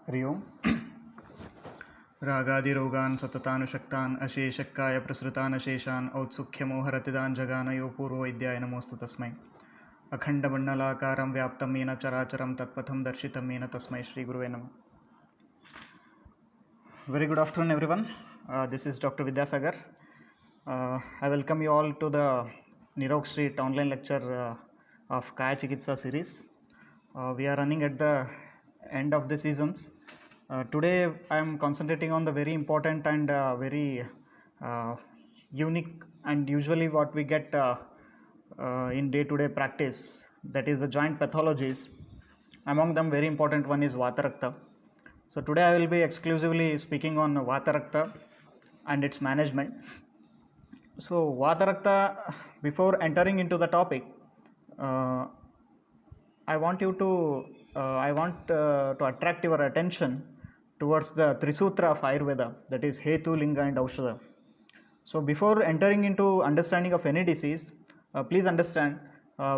हरि ओम् रागादिरोगान् सततानुशक्तान् अशेषक्काय प्रसृतान् अशेषान् औत्सुख्यमोहरतिदान् जगानयो पूर्ववैद्याय नमोऽस्तु तस्मै अखण्डमण्डलाकारं व्याप्तं येन चराचरं तत्पथं दर्शितं येन तस्मै श्रीगुरुवे नमः. Very good afternoon everyone. This is Dr. Vidyasagar. I welcome you all to the Nirog Street online lecture of Kaya Chikitsa series. We are running at the end of the seasons. Today I am concentrating on the very important and very unique and usually what we get in day-to-day practice, that is the joint pathologies. Among them very important one is Vata Rakta. So today I will be exclusively speaking on Vata Rakta and its management. So Vata Rakta, before entering into the topic, I want to attract your attention towards the Trisutra of Ayurveda, that is Hetu, Linga and Aushadha. So before entering into understanding of any disease, please understand,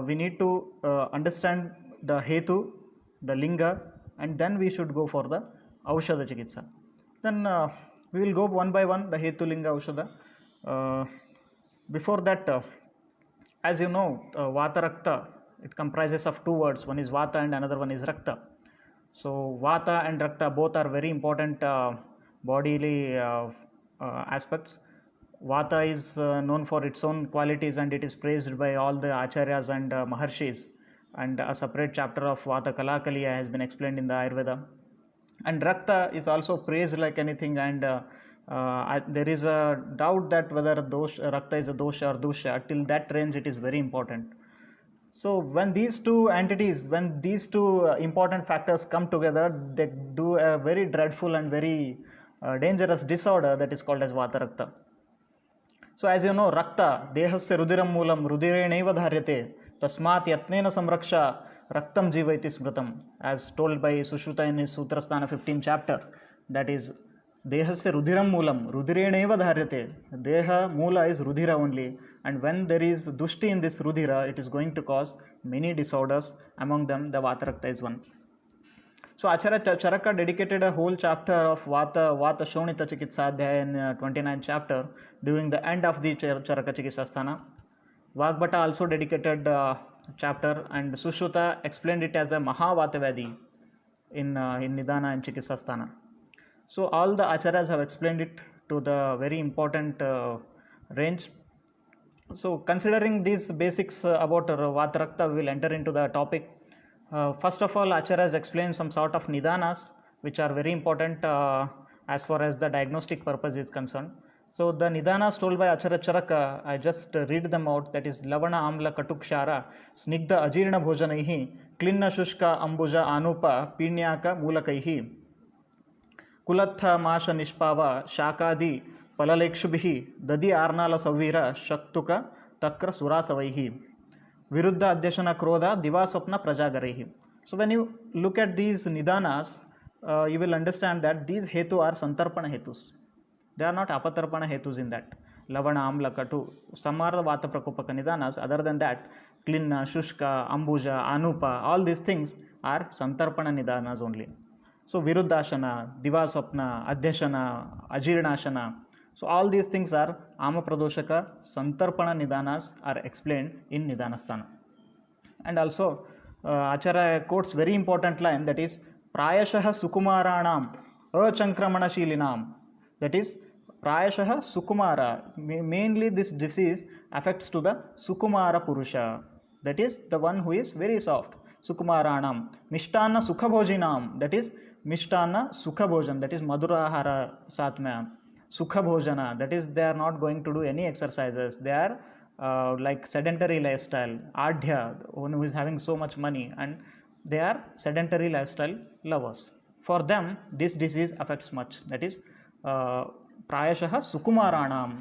we need to understand the Hetu, the Linga, and then we should go for the Aushadha Chikitsa. Then we will go one by one, the Hetu, Linga, Aushadha. Before that, as you know, Vata Rakta, it comprises of two words, one is Vata and another one is Rakta. So Vata and Rakta both are very important bodily aspects. Vata is known for its own qualities and it is praised by all the acharyas and maharshis, and a separate chapter of Vata Kalakaliya has been explained in the Ayurveda. And Rakta is also praised like anything, and there is a doubt that whether Rakta is a dosha or dusha. Till that range it is very important. So when these two entities, when these two important factors come together, they do a very dreadful and very dangerous disorder that is called as Vata Rakta. So as you know, Rakta, Dehasya Rudiram Moolam, Rudirenaiva Dharyate, Tasmat Yatnena Samraksha, Raktam Jiva iti Smritam, as told by Sushruta in his Sutrasthana 15th chapter, that is, Dehasya Rudiram Moolam, Rudirenaiva Dharyate, Deha Moola is Rudira only, and when there is Dushti in this Rudira, it is going to cause many disorders, among them the Vata Rakta is one. So Acharya Charaka dedicated a whole chapter of Vata Shonita Chikitsadhyaya in 29th chapter during the end of the Charaka Chikitsasthana. Vagbhata also dedicated a chapter, and Sushruta explained it as a Mahavatavadi in Nidana and Chikitsasthana. So all the Acharyas have explained it to the very important range. So considering these basics about Vata Rakta, we will enter into the topic. First of all, Acharya has explained some sort of nidanas which are very important as far as the diagnostic purpose is concerned. So the nidanas told by Acharya Charaka, I just read them out, that is Lavana Amla Katukshara, Snigdha Ajirna Bhojanaihi, Klinna Shushka Ambuja Anupa, Pinyaka Mulakaihi, Kulatha Masha Nishpava, Shakadi, Palalekshubihi, Dadi Arnala Savira, Shaktuka, Takra Surasavaihi, Viruddha Adhyashana Krodha, Divasopna Prajagarehi. So when you look at these nidanas, you will understand that these hetu are Santarpana hetus. They are not Apatarpana hetus in that. Lavana, Amla, Katu, some are the Vata Prakopaka nidanas. Other than that, Klinna, Shushka, Ambuja, Anupa, all these things are Santarpana nidanas only. So Viruddhashana, Divasopna, Adhyashana, Ajirnashana. So all these things are Amapradoshaka, Santarpana Nidanas are explained in Nidanasthana. And also Acharya quotes very important line, that is Prayashaha Sukumaranam Achankramana Shilinam. That is Prayashaha Sukumara. Mainly this disease affects to the Sukumara Purusha. That is the one who is very soft. Sukumaranam. Mishtana Sukhabhojinam. That is Mishtana Sukhabhojan. That is Madhurahara Satmya. Sukha Bhojana, that is they are not going to do any exercises, they are like sedentary lifestyle, Adhya, one who is having so much money, and they are sedentary lifestyle lovers. For them this disease affects much, that is Prayashaha Sukumaranam,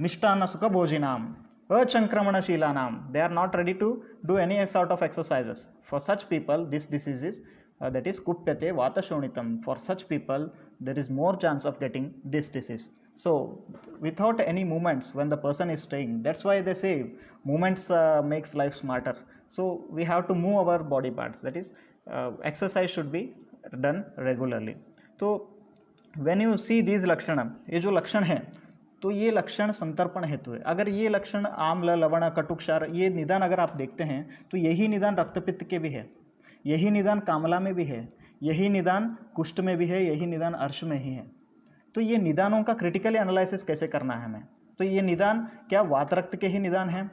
Mishtana Sukha Bhojinam, Achankramana Shilanam, they are not ready to do any sort of exercises. For such people this disease is that is Kupyate Vata Shonitam. For such people there is more chance of getting this disease. So without any movements when the person is staying, that's why they say movements makes life smarter. So we have to move our body parts, that is exercise should be done regularly. तो when you see these लक्षण, ये जो लक्षण है तो ये लक्षण संतर्पण हेतु है। अगर ये लक्षण आम्ल, लवण, कटुक्षार, ये निदान अगर आप देखते हैं तो यही निदान रक्तपित्त के भी है, यही निदान कामला में भी है, यही निदान कुष्ठ में भी है, यही निदान अर्श में ही है। तो ये निदानों का क्रिटिकली एनालिसिस कैसे करना है हमें? तो ये निदान क्या वात रक्त के ही निदान हैं?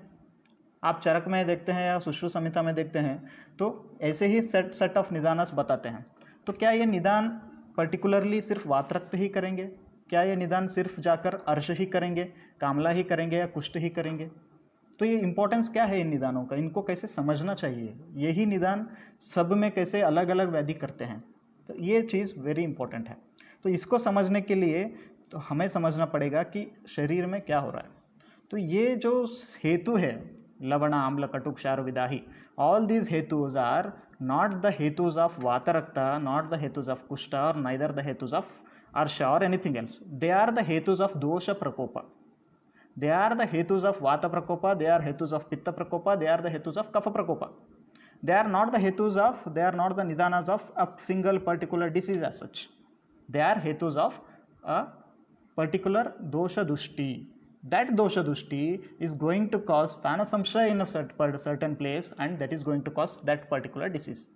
आप चरक में देखते हैं या सुश्रुत संहिता में देखते हैं तो ऐसे ही सेट ऑफ निदानस बताते हैं। तो क्या ये निदान पर्टिकुलरली सिर्फ वात रक्त ही करेंगे? क्या ये निदान सिर्फ जाकर अर्श ही करेंगे, कामला ही करेंगे या कुष्ठ ही करेंगे? तो ये इंपॉर्टेंस क्या है इन निदानों का, इनको कैसे समझना चाहिए, यही निदान सब में कैसे अलग अलग व्याधि करते हैं, तो ये चीज़ वेरी इंपॉर्टेंट है। तो इसको समझने के लिए तो हमें समझना पड़ेगा कि शरीर में क्या हो रहा है। तो ये जो हेतु है लवण, amla, katu, kshara, vidahi, all these hetus are not the hetus of vatarakta, not the hetus of kushtha or neither the hetus of arsha or anything else. They are the hetus of dosha prakopa, they are the hetus of vata prakopa, they are hetus of pitta prakopa, they are the hetus of kapha prakopa. They are not the hetus of, they are not the nidanas of a single particular disease as such. They are hetus of a particular dosha dushti. That dosha dushti is going to cause sthana samshaya in a certain place, and that is going to cause that particular disease.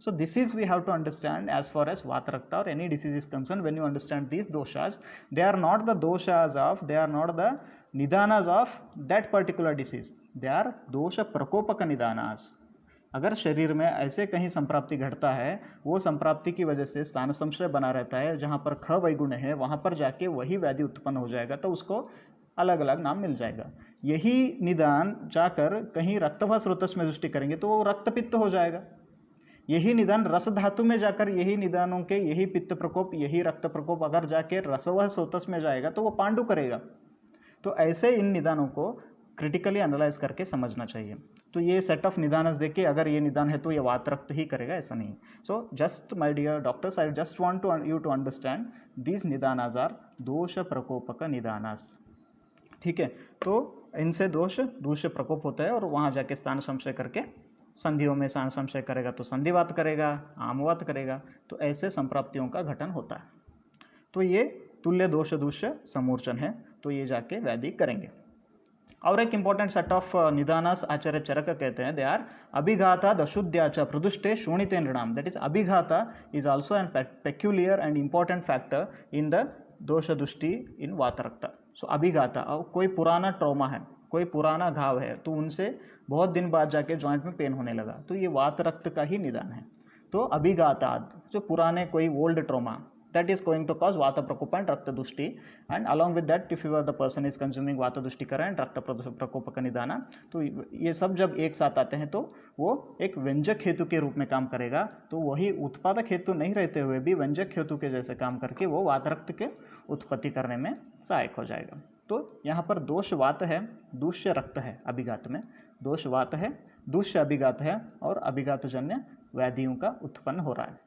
So this is we have to understand as far as Vatarakta or any disease is concerned. When you understand these doshas, they are not the doshas of, they are not the nidanas of that particular disease. They are dosha prakopaka nidanas. अगर शरीर में ऐसे कहीं संप्राप्ति घटता है, वो संप्राप्ति की वजह से स्थान संशय बना रहता है, जहाँ पर ख वैगुण्य है वहाँ पर जाके वही व्याधि उत्पन्न हो जाएगा, तो उसको अलग अलग नाम मिल जाएगा। यही निदान जाकर कहीं रक्तवा स्रोतस में दृष्टि करेंगे तो वो रक्तपित्त हो जाएगा। यही निदान रस धातु में जाकर यही निदानों के यही पित्त प्रकोप, यही रक्त प्रकोप अगर जाके रसवह स्रोतस में जाएगा तो वो पांडु करेगा। तो ऐसे इन निदानों को क्रिटिकली एनालाइज करके समझना चाहिए। तो ये सेट ऑफ निदानस देखिए, अगर ये निदान है तो ये वात रक्त ही करेगा, ऐसा नहीं। So just my dear doctors, I just want to you to understand these nidanas are dosha prakopaka निदानास। ठीक है, तो इनसे दोष प्रकोप होता है और वहाँ जाके स्थान संशय करके संधियों में स्थान संशय करेगा तो संधिवात करेगा, आमवात करेगा, तो ऐसे संप्राप्तियों का घटन होता है। तो ये तुल्य दोष दूष्य समूर्चन है, तो ये जाके व्याधि करेंगे। और एक important set of nidanas Acharya Charak कहते हैं, दे आर अभिघाता अशुद्ध्याच प्रदुष्टे शोणिते नृणाम। That is abhighata is also an peculiar and important factor in the dosha dushti इन वातरक्ता। सो अभिघाता, कोई पुराना ट्रॉमा है, कोई पुराना घाव है, तो उनसे बहुत दिन बाद जाके जॉइंट में पेन होने लगा, तो ये वात रक्त का ही निदान है। तो अभिघाताद, जो पुराने कोई old trauma, that is going to cause vata prakopa and rakta dushti, and along with that if the person is consuming vata dushtikara and rakta prakopaka nidana, तो ये सब जब एक साथ आते हैं तो वो एक व्यंजक हेतु के रूप में काम करेगा। तो वही उत्पादक हेतु नहीं रहते हुए भी व्यंजक हेतु के जैसे काम करके वो वात रक्त के उत्पत्ति करने में सहायक हो जाएगा। तो यहाँ पर दोष वात है, दूष्य रक्त है, अभिघात में दोष वात है, दूष्य अभिघात है, और अभिघातजन्य व्याधियों का उत्पन्न हो रहा है।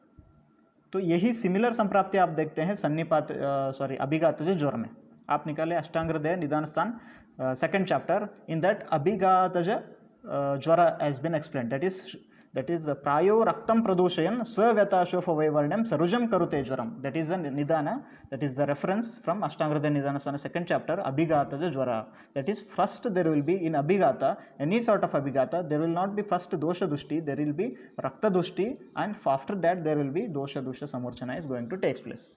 तो यही सिमिलर संप्राप्ति आप देखते हैं सन्निपात अभिघातज ज्वर में। आप निकाले अष्टांग हृदय निदान स्थान सेकंड चैप्टर, इन दैट अभिघातज ज्वर has been explained, that is प्रायो रक्तम प्रदूषयन स व्यताशोफ वैवर्ण्यम सरुजम करुते ज्वरम। that is the nidana, that is the reference from अष्टांग हृदय निदान स्थान second chapter, अभिघातज ज्वर। that is first there will be in abhigata, any sort of abhigata, there will not be first dosha dushti, there will be rakta dushti, and after that there will be dosha dusha samurchana is going to take place.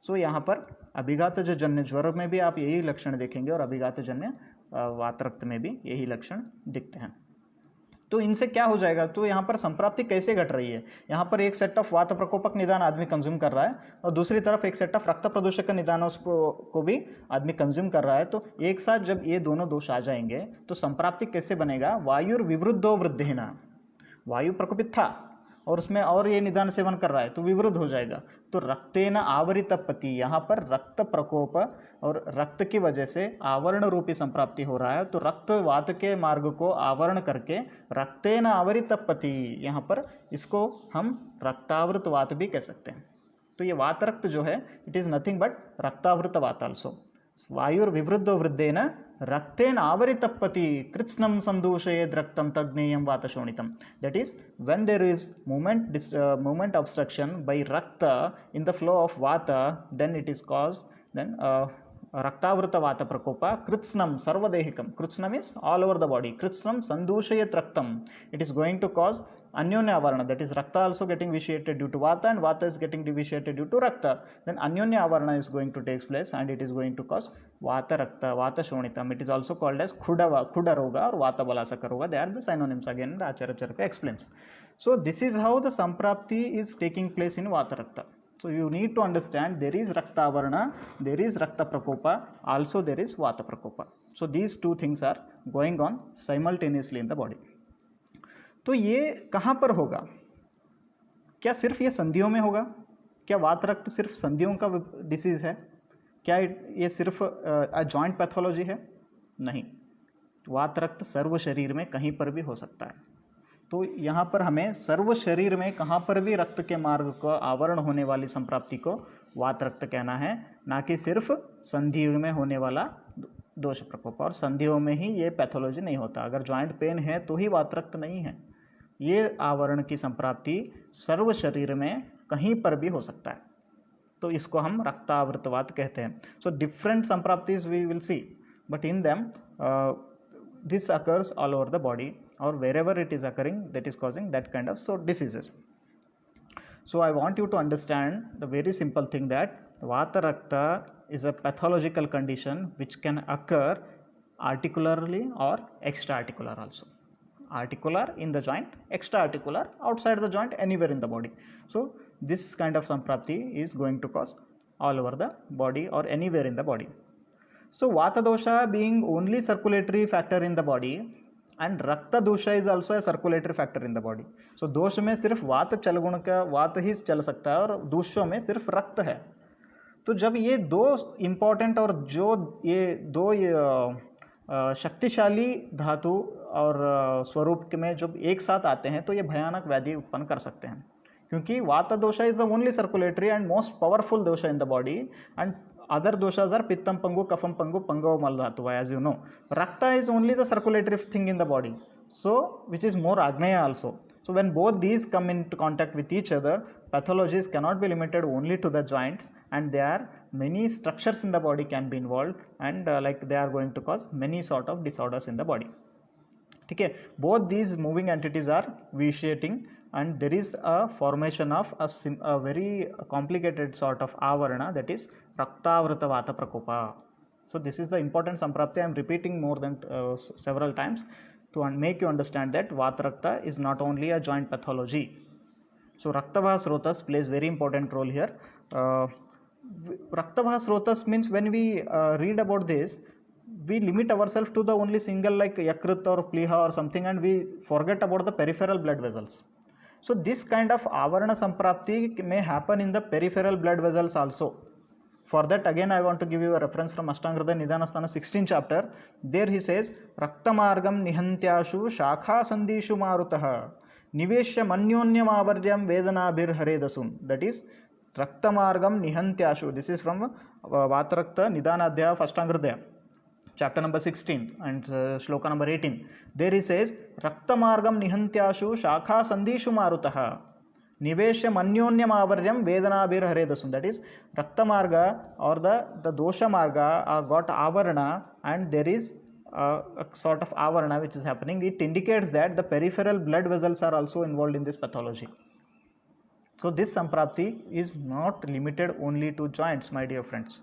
so यहाँ पर अभिघातज जन्य ज्वर में भी आप यही लक्षण देखेंगे और अभिघातजन्य वात रक्त में भी यही लक्षण दिखते हैं। तो इनसे क्या हो जाएगा, तो यहाँ पर संप्राप्ति कैसे घट रही है, यहाँ पर एक सेट ऑफ वात प्रकोपक निदान आदमी कंज्यूम कर रहा है और दूसरी तरफ एक सेट ऑफ रक्त प्रदूषक निदानों को भी आदमी कंज्यूम कर रहा है। तो एक साथ जब ये दोनों दोष आ जाएंगे तो संप्राप्ति कैसे बनेगा, वायुर विवृद्धो वृद्धिना, वायु प्रकोपित था और उसमें और ये निदान सेवन कर रहा है तो विवृद्ध हो जाएगा। तो रक्तेन आवृत पति, यहाँ पर रक्त प्रकोप और रक्त की वजह से आवरण रूपी संप्राप्ति हो रहा है। तो रक्त वात के मार्ग को आवरण करके रक्तेन आवृत पति, यहाँ पर इसको हम रक्तावृत वात भी कह सकते हैं। तो ये वात रक्त जो है इट इज नथिंग बट रक्तावृत वात also. वायुर विवृद्धो वृद्धेन rakten avaritapati kritsnam sandushaye raktam tagneeyam vatashonitam. That is, when there is movement obstruction by rakta in the flow of vata, then it is caused, then raktavrita vata prakopa kritsnam sarvadehikam. Kritsnam is all over the body. Kritsnam sandushayat raktam. It is going to cause anyonya avarana, that is rakta also getting vitiated due to vata and vata is getting vitiated due to rakta. Then anyonya avarana is going to take place and it is going to cause vata rakta, vata shonitam. It is also called as khuda roga or vata balasaka roga. They are the synonyms again, the Acharya Charaka explains. So this is how the samprapti is taking place in vata rakta. So you need to understand there is rakta avarana, there is rakta prakopa, also there is vata prakopa. So these two things are going on simultaneously in the body. तो ये कहाँ पर होगा? क्या सिर्फ ये संधियों में होगा? क्या वात रक्त सिर्फ संधियों का डिसीज है? क्या ये सिर्फ जॉइंट पैथोलॉजी है? नहीं, वात रक्त सर्व शरीर में कहीं पर भी हो सकता है. तो यहाँ पर हमें सर्व शरीर में कहाँ पर भी रक्त के मार्ग को आवरण होने वाली संप्राप्ति को वात रक्त कहना है, ना कि सिर्फ संधियों में होने वाला दोष प्रकोप. और संधियों में ही ये पैथोलॉजी नहीं होता. अगर जॉइंट पेन है तो ही वात रक्त नहीं है. ये आवरण की संप्राप्ति सर्व शरीर में कहीं पर भी हो सकता है, तो इसको हम रक्तावृतवात कहते हैं. So different sampraptis we will see, but in them this occurs all over the body, or wherever it is occurring, that is causing that kind of diseases. So I want you to understand the very simple thing that vata rakta is a pathological condition which can occur articularly or extra articular also. Articular in the joint, extra articular outside the joint, anywhere in the body. So this kind of samprapti is going to cause all over the body or anywhere in the body. So vata dosha being only circulatory factor in the body, and rakta dosha is also a circulatory factor in the body. So दोष में सिर्फ वात चलगुण का वात ही चल सकता है और दोषों में सिर्फ रक्त है. तो जब ये दो इम्पॉर्टेंट और जो ये दो शक्तिशाली धातु और स्वरूप में जब एक साथ आते हैं तो ये भयानक व्याधि उत्पन्न कर सकते हैं, क्योंकि vata dosha is the only circulatory and most powerful dosha in the body, and other doshas are pittam pangu, kafam pangu, pangav maldhatu, as you know. Rakta is only the circulatory thing in the body, so which is more agneya also. So when both these come into contact with each other, pathologies cannot be limited only to the joints, and there are many structures in the body can be involved, and like they are going to cause many sort of disorders in the body. Okay, both these moving entities are vitiating, and there is a formation of a very complicated sort of avarana, that is raktavrita vata prakopa. So this is the important samprapti. I am repeating more than several times to make you understand that vata rakta is not only a joint pathology. So raktavaha srotas plays very important role here. Raktavaha srotas means when we read about this, we limit ourselves to the only single like yakrit or pliha or something, and we forget about the peripheral blood vessels. So this kind of avarana samprapti may happen in the peripheral blood vessels also. For that, again I want to give you a reference from Ashtanga Nidhanasthana 16th chapter. There he says, Raktamargam nihantyashu shakha sandishu marutaha niveshya manyonyam avaryam vedanabhir haredasum. That is Raktamargam nihantyashu. This is from Vatarakta Nidhanadhyaya of Ashtanga, chapter number 16 and shloka number 18. There he says, Raktamargam nihantyashu shakha sandishu marutaha niveshya manyonyam avaryam vedanabhir haredasum. That is, rakta marga or the dosha marga got avarana, and there is a sort of avarana which is happening. It indicates that the peripheral blood vessels are also involved in this pathology. So this samprapti is not limited only to joints, my dear friends.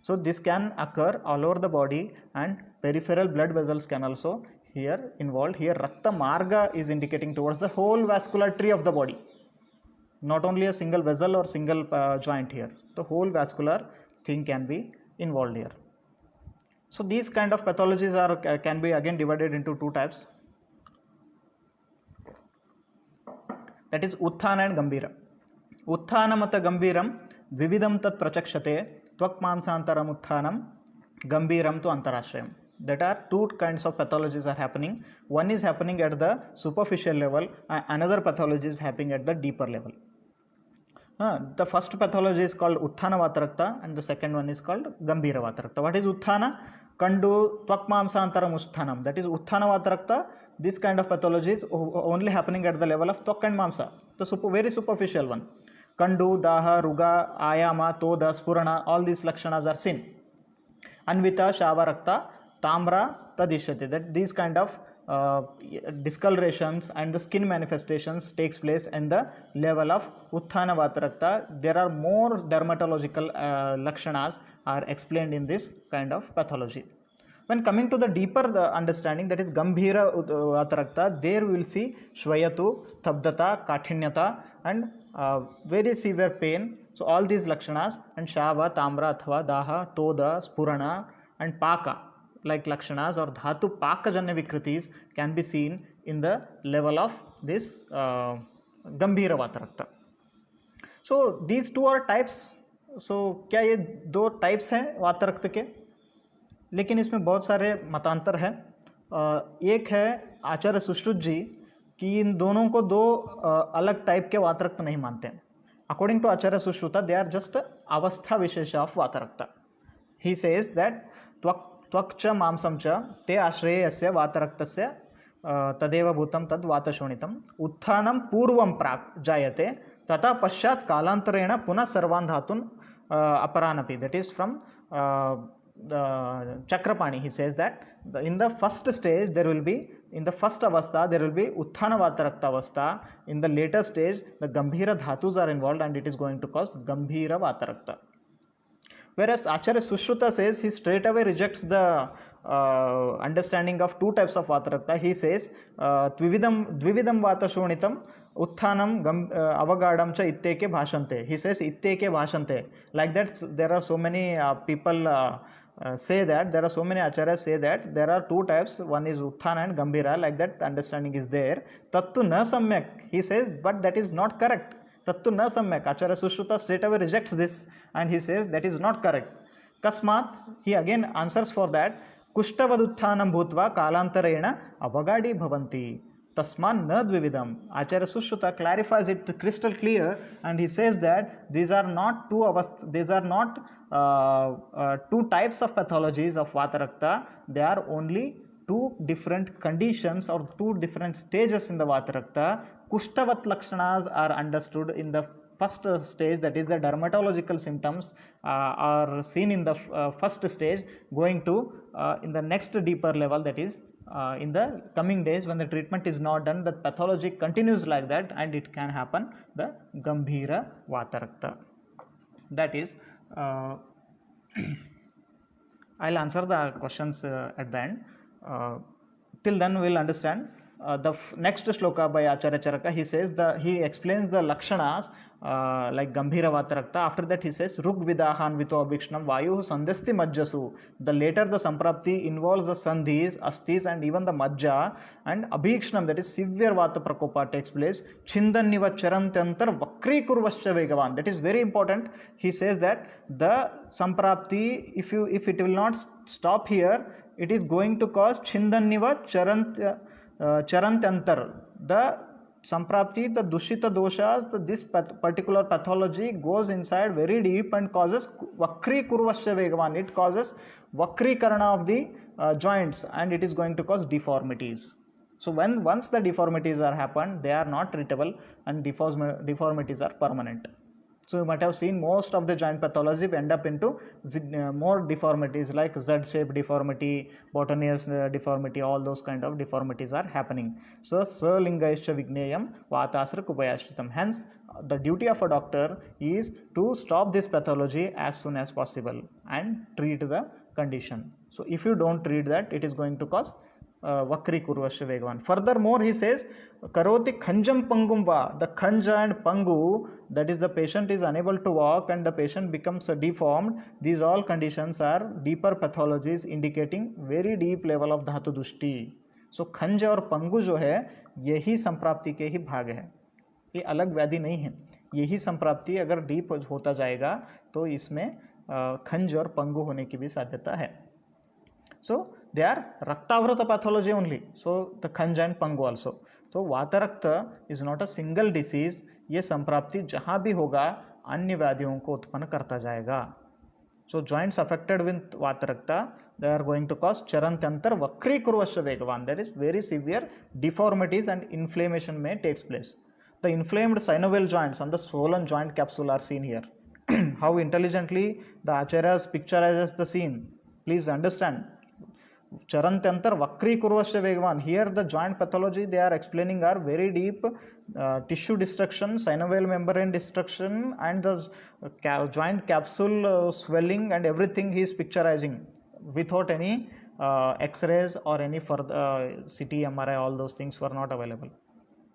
So this can occur all over the body, and peripheral blood vessels can also here involved. Here rakta marga is indicating towards the whole vascular tree of the body, not only a single vessel or single joint here. The whole vascular thing can be involved here. So these kind of pathologies can be again divided into two types, that is utthana and gambhira. Utthana mata gambhiram vividam tat prachakshate tvak mamsantaram utthanam gambhiram tu antarashrayam. That are two kinds of pathologies are happening. One is happening at the superficial level, another pathology is happening at the deeper level. The first pathology is called Utthana Vatarakta and the second one is called Gambhira Vatarakta. What is Utthana? Kandu Tvakmamsantaram Usthanam. That is Utthana Vatarakta. This kind of pathology is only happening at the level of Tvak and Mamsa, the very superficial one. Kandu, Daha, Ruga, Ayama, Toda, Spurana, all these lakshanas are seen. Anvita, Shavarakta, Tamra, Tadishyate. That these kind of discolorations and the skin manifestations takes place in the level of Utthana Vatarakta. There are more dermatological lakshanas are explained in this kind of pathology. When coming to the deeper understanding, that is Gambhira Vatarakta, there we will see Shvayatu, Stabdata, Kathinyata and very severe pain. So all these lakshanas, and Shava, Tamra, Athva, Daha, Toda, Spurana and Paka, like lakshanas or dhatu pakajanya vikritis can be seen in the level of this Gambhira Vatarakta. So these two are types. So क्या ये दो types हैं वातरक्त के? लेकिन इसमें बहुत सारे मतांतर हैं. एक है आचार्य सुश्रुत जी कि इन दोनों को दो अलग टाइप के वातरक्त नहीं मानते हैं. According to Acharya Sushruta, they are just अवस्था विशेष of vatarakta. He says that त्वक्च मांसम च ते आश्रयस्य वातरक्तस्य तदेव भूतं तद् वातशोणितम् उत्थानं पूर्वं प्राक् जायते तथा पश्चात् कालांतरेण पुनः सर्वान् धातून् अपरानपि. That is from Chakrapani. He says that in the first stage there will be, in the first avastha there will be Utthana Vatarakta avastha. In the later stage the Gambhira dhatus are involved and it is going to cause Gambhira Vatarakta. Whereas Acharya Sushruta says, he straight away rejects the understanding of two types of Vatarakta. He says Dvividam Vatashonitam Utthanam Avagadam cha Itteke Bhashante. He says Itteke Bhashante. Like that there are so many people say that, there are so many acharyas say that there are two types, one is Utthana and Gambhira. Like that understanding is there. Tattu na samyak. He says, but that is not correct. Tattu na samyak. Acharya Sushruta straight away rejects this and he says that is not correct. Kasmat, he again answers for that. Kushtavaduthanam bhutva kalantarena avagadi bhavanti. Tasman na dvividam. Acharya Sushruta clarifies it crystal clear and he says that these are not two types of pathologies of Vatarakta. They are only two different conditions or two different stages in the Vatarakta. Kushtavat lakshanas are understood in the first stage, that is the dermatological symptoms are seen in the first stage, going to in the next deeper level, that is in the coming days when the treatment is not done, the pathology continues like that and it can happen the Gambhira Vatarakta. That is I'll answer the questions at the end. Till then we will understand the next shloka by Acharya Charaka. He says he explains the lakshanas like Gambhira Vatarakta. After that he says Rug Vidahan Vito Abhikshnam Vayu Sandhasti Majjasu. The later the Samprapti involves the Sandhis, Asthis and even the Majja, and Abhikshnam, that is severe Vata Prakopa takes place. Chindanniva Charantantar Vakri Kurvascha Vegavan. That is very important. He says that the Samprapti, if it will not stop here, it is going to cause Chindanniva Charantantar. The Samprapti, the Dushita doshas, this particular pathology goes inside very deep and causes Vakri Kurvascha Vegavan. It causes Vakrikarana of the joints and it is going to cause deformities. So once the deformities are happened, they are not treatable and deformities are permanent. So you might have seen most of the joint pathology end up into more deformities like Z-shaped deformity, Botanius deformity, all those kind of deformities are happening. So Salingaischa Vigneyam Vatasra Kupayashritam. Hence the duty of a doctor is to stop this pathology as soon as possible and treat the condition. So if you don't treat that, it is going to cause Vakri Kurvasya Vegavan. Furthermore, he says, Karoti Khanjam Pangumva, the Khanja and Pangu, that is the patient is unable to walk and the patient becomes deformed. These all conditions are deeper pathologies indicating very deep level of Dhatu Dushti. So Khanja और Pangu जो है, यही संप्राप्ति के ही भाग है. ये अलग व्याधि नहीं है. यही संप्राप्ति अगर डीप होता जाएगा तो इसमें खंज और पंगु होने की भी साध्यता है. So they are Raktavrata pathology only. So the Khanj and Pangu also. So Vatarakta is not a single disease. ये संप्राप्ति जहाँ भी होगा अन्य व्याधियों को उत्पन्न करता जाएगा. So joints affected with Vatarakta, they are going to cause Charantantar Vakrikuruvacha Vegavan. That is very severe deformities and inflammation may takes place. The inflamed synovial joints on the swollen joint capsule are seen here. How intelligently the Acharyas picturizes the scene. Please understand. Charantantar Vakrikuruvacha Vegavan. Here the joint pathology they are explaining are very deep tissue destruction, synovial membrane destruction, and the joint capsule swelling and everything he is picturizing without any X-rays or any further CT, MRI, all those things were not available.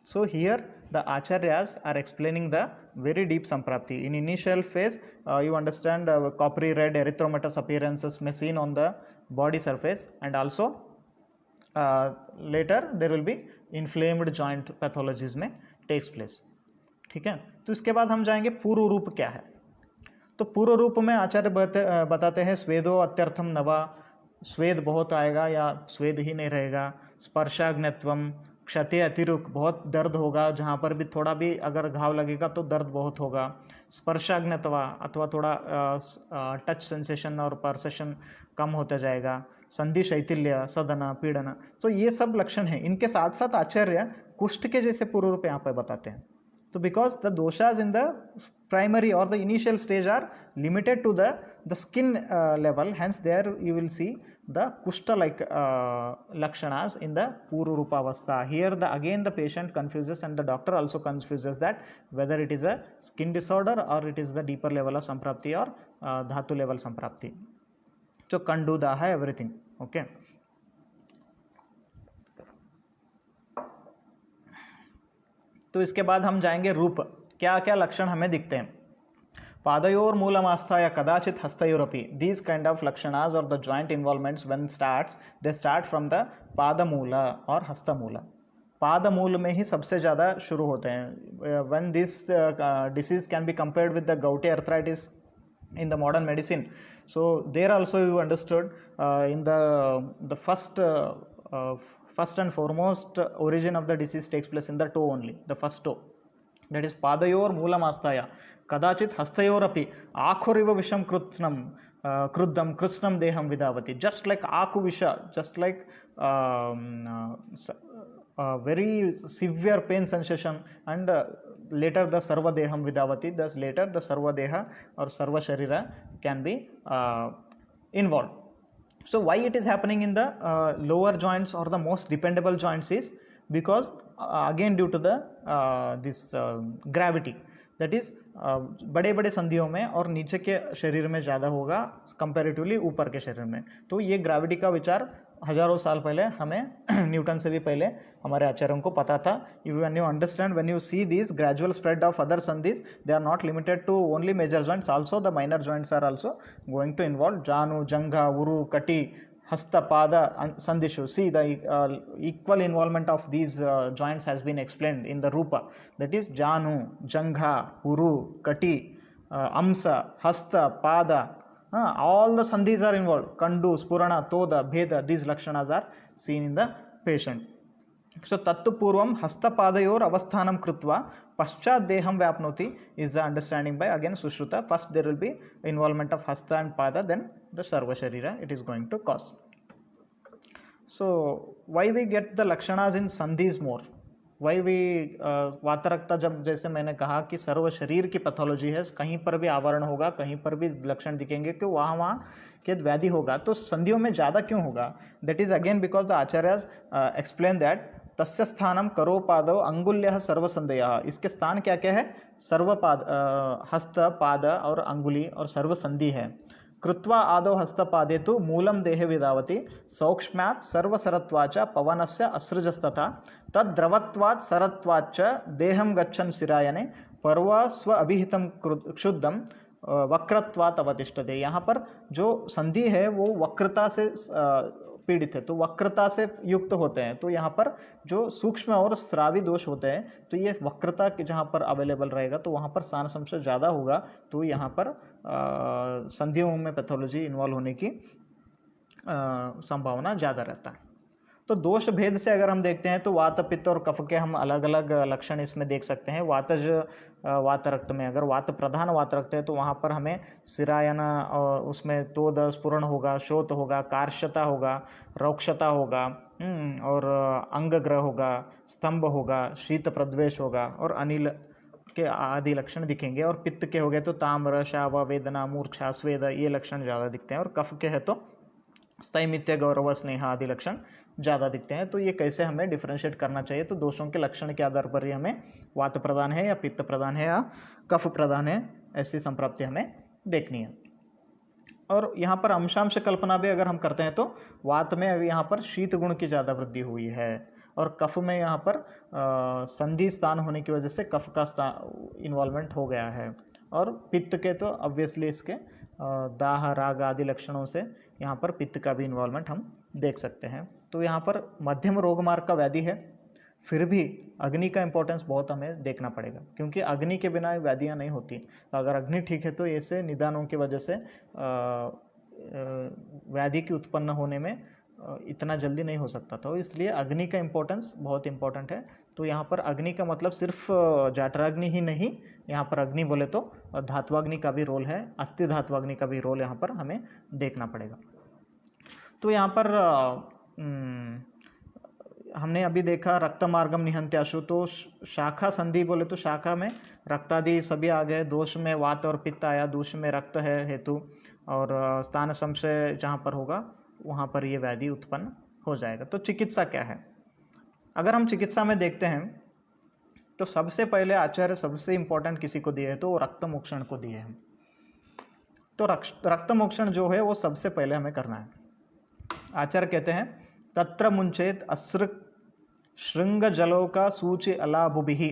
So here the Acharyas are explaining the very deep Samprapti. In initial phase, you understand coppery red erythromatous appearances may seen on the body surface, and also later there will be inflamed joint pathologies में takes place. ठीक है, तो इसके बाद हम जाएंगे पूर्व रूप क्या है. तो पूर्व रूप में आचार्य बताते हैं स्वेदो अत्यर्थम नवा, स्वेद बहुत आएगा या स्वेद ही नहीं रहेगा. स्पर्शाग्नत्वम, क्षति अतिरुक, बहुत दर्द होगा, जहाँ पर भी थोड़ा भी अगर घाव लगेगा तो दर्द बहुत होगा. स्पर्शाग्नत्वा अथवा थोड़ा टच सेंसेशन और परसेशन कम होता जाएगा. संधि शैथिल्य, सदना, पीड़ना, तो ये सब लक्षण हैं. इनके साथ साथ आचार्य कुष्ठ के जैसे पूर्व रूप यहाँ पर बताते हैं. तो because the doshas in the primary or the initial stage are limited to the skin level, hence there you will see the kushta like lakshanas in the puru rupavastha. Here the again the patient confuses and the doctor also confuses that whether it is a skin disorder or it is the deeper level of samprapti or dhatu level samprapti. So kandu daha everything. Okay. तो इसके बाद हम जाएंगे रूप, क्या क्या लक्षण हमें दिखते हैं. पादयोर मूलमास्थाय कदाचित हस्तयोरपि. These kind of lakshanas or the joint involvements when starts, they start from the पादमूल और हस्तमूल. पादमूल में ही सबसे ज़्यादा शुरू होते हैं. When this disease can be compared with the gouty arthritis in the modern medicine, so there also you understood in the first and foremost origin of the disease takes place in the toe only, the first toe. That is पादयोर मूलमास्थाय कदाचित हस्तयोरपि आखुरिव विषम कृत्स्नम क्रुद्धम कृत्स्नम देहम विधावति. Just like आकु विष, just like very severe pain sensation, and later the sarva deham vidavati, thus later the sarva deha or sarva sharira can be involved. So why it is happening in the lower joints or the most dependable joints is because again due to the this gravity, that is बड़े बड़े संधियों में और नीचे के शरीर में ज़्यादा होगा कंपैरेटिवली ऊपर के शरीर में. तो ये ग्रेविटी का विचार हजारों साल पहले हमें न्यूटन से भी पहले हमारे आचार्यों को पता था. When you understand, when you see this gradual spread of other sandhis, they are not limited to only major joints, also the minor joints are also going to involve. Janu, jangha, उरु, कटी, hasta, pada, sandishu. See, the equal involvement of these joints has been explained in the rupa. That is janu, jangha, uru, kati, amsa, hasta, pada. All the sandhis are involved. Kandu, spurana, toda, bheda. These lakshanas are seen in the patient. So tattu purvam hastapadayor avasthanam krutva paschat deham vyapnoti is the understanding by again Sushruta. First there will be involvement of hasta and pada, then the sarva sharira it is going to cause. So why we get the lakshanas in sandhis more? Why we वातरक्ता, जब जैसे मैंने कहा कि सर्व शरीर की pathology है, कहीं पर भी आवरण होगा, कहीं पर भी लक्षण दिखेंगे कि वहाँ के व्याधि होगा, तो संधियों में ज़्यादा क्यों होगा? That is again because the आचार्यज explain that तस्य स्थानम करो पादो अंगुल्य सर्वसंधयः. इसके स्थान क्या क्या है? सर्वपाद, हस्त, पाद और अंगुली और सर्वसंधि है. कृत्वा आदौ हस्तपादे तु मूलम देहे विधावति सौक्ष्म्यात् सर्वसरत्वाच पवनस्य असृजस्तथा तद्द्रवत्वात् सरत्वाच्च देहं गच्छन् शिरायने पर्वा स्व अभिहितं क्षुद्धं वक्रत्वात् अवतिष्ठते. यहाँ पर जो संधि है वो वक्रता से पीड़ित है, तो वक्रता से युक्त होते हैं. तो यहाँ पर जो सूक्ष्म और स्रावी दोष होते हैं, तो ये वक्रता के जहाँ पर अवेलेबल रहेगा तो वहाँ पर स्थान संशय ज़्यादा होगा, तो यहाँ पर संधियों में पैथोलॉजी इन्वॉल्व होने की संभावना ज़्यादा रहता है. तो दोष भेद से अगर हम देखते हैं तो वात पित्त और कफ के हम अलग अलग लक्षण इसमें देख सकते हैं। वातज वात रक्त में अगर वात प्रधान वात रक्त है तो वहाँ पर हमें शिरायन उसमें तोद स्फुरण होगा, शोथ होगा, कार्शता होगा, रौक्षता होगा, और अंगग्रह होगा, स्तंभ होगा, शीत प्रद्वेष होगा और अनिल के आदि लक्षण दिखेंगे। और पित्त के हो गए तो ताम्र, शाव, वेदना, मूर्छा, स्वेद ये लक्षण ज़्यादा दिखते हैं। और कफ के है तो स्थैमित्य, गौरव, स्नेह आदि लक्षण ज़्यादा दिखते हैं। तो ये कैसे हमें डिफ्रेंशिएट करना चाहिए, तो दोषों के लक्षण के आधार पर ही हमें वात प्रधान है या पित्त प्रधान है या कफ प्रधान है ऐसी संप्राप्ति हमें देखनी है। और यहाँ पर अंशांश कल्पना भी अगर हम करते हैं तो वात में अभी यहाँ पर शीत गुण की ज़्यादा वृद्धि हुई है और कफ में यहाँ पर संधि स्थान होने की वजह से कफ का इन्वॉल्वमेंट हो गया है। और पित्त के तो ऑब्वियसली इसके दाह, राग आदि लक्षणों से यहाँ पर पित्त का भी इन्वॉल्वमेंट हम देख सकते हैं। तो यहाँ पर मध्यम रोग मार्ग का व्याधि है, फिर भी अग्नि का इंपॉर्टेंस बहुत हमें देखना पड़ेगा, क्योंकि अग्नि के बिना व्याधियाँ नहीं होती। तो अगर अग्नि ठीक है तो ऐसे निदानों की वजह से व्याधि की उत्पन्न होने में इतना जल्दी नहीं हो सकता था। इसलिए अग्नि का इंपॉर्टेंस बहुत इंपॉर्टेंट है। तो यहाँ पर अग्नि का मतलब सिर्फ जठराग्नि ही नहीं, यहाँ पर अग्नि बोले तो धात्वाग्नि का भी रोल है, अस्थि धात्वाग्नि का भी रोल यहाँ पर हमें देखना पड़ेगा। तो यहाँ पर हमने अभी देखा रक्त मार्गम निहंत्याशु, तो शाखा संधि बोले तो शाखा में रक्तादि सभी आ गए। दोष में वात और पित्त आया, दोष में रक्त है हेतु, और स्थान संशय जहाँ पर होगा वहाँ पर ये व्याधि उत्पन्न हो जाएगा। तो चिकित्सा क्या है, अगर हम चिकित्सा में देखते हैं तो सबसे पहले आचार्य सबसे इम्पोर्टेंट किसी को दिए है तो रक्त मोक्षण को दिए हैं। तो रक्त मोक्षण जो है वो सबसे पहले हमें करना है। आचार्य कहते हैं तत्र मुंचेत असृक श्रृंग जलोका सूचि अलाभुभिः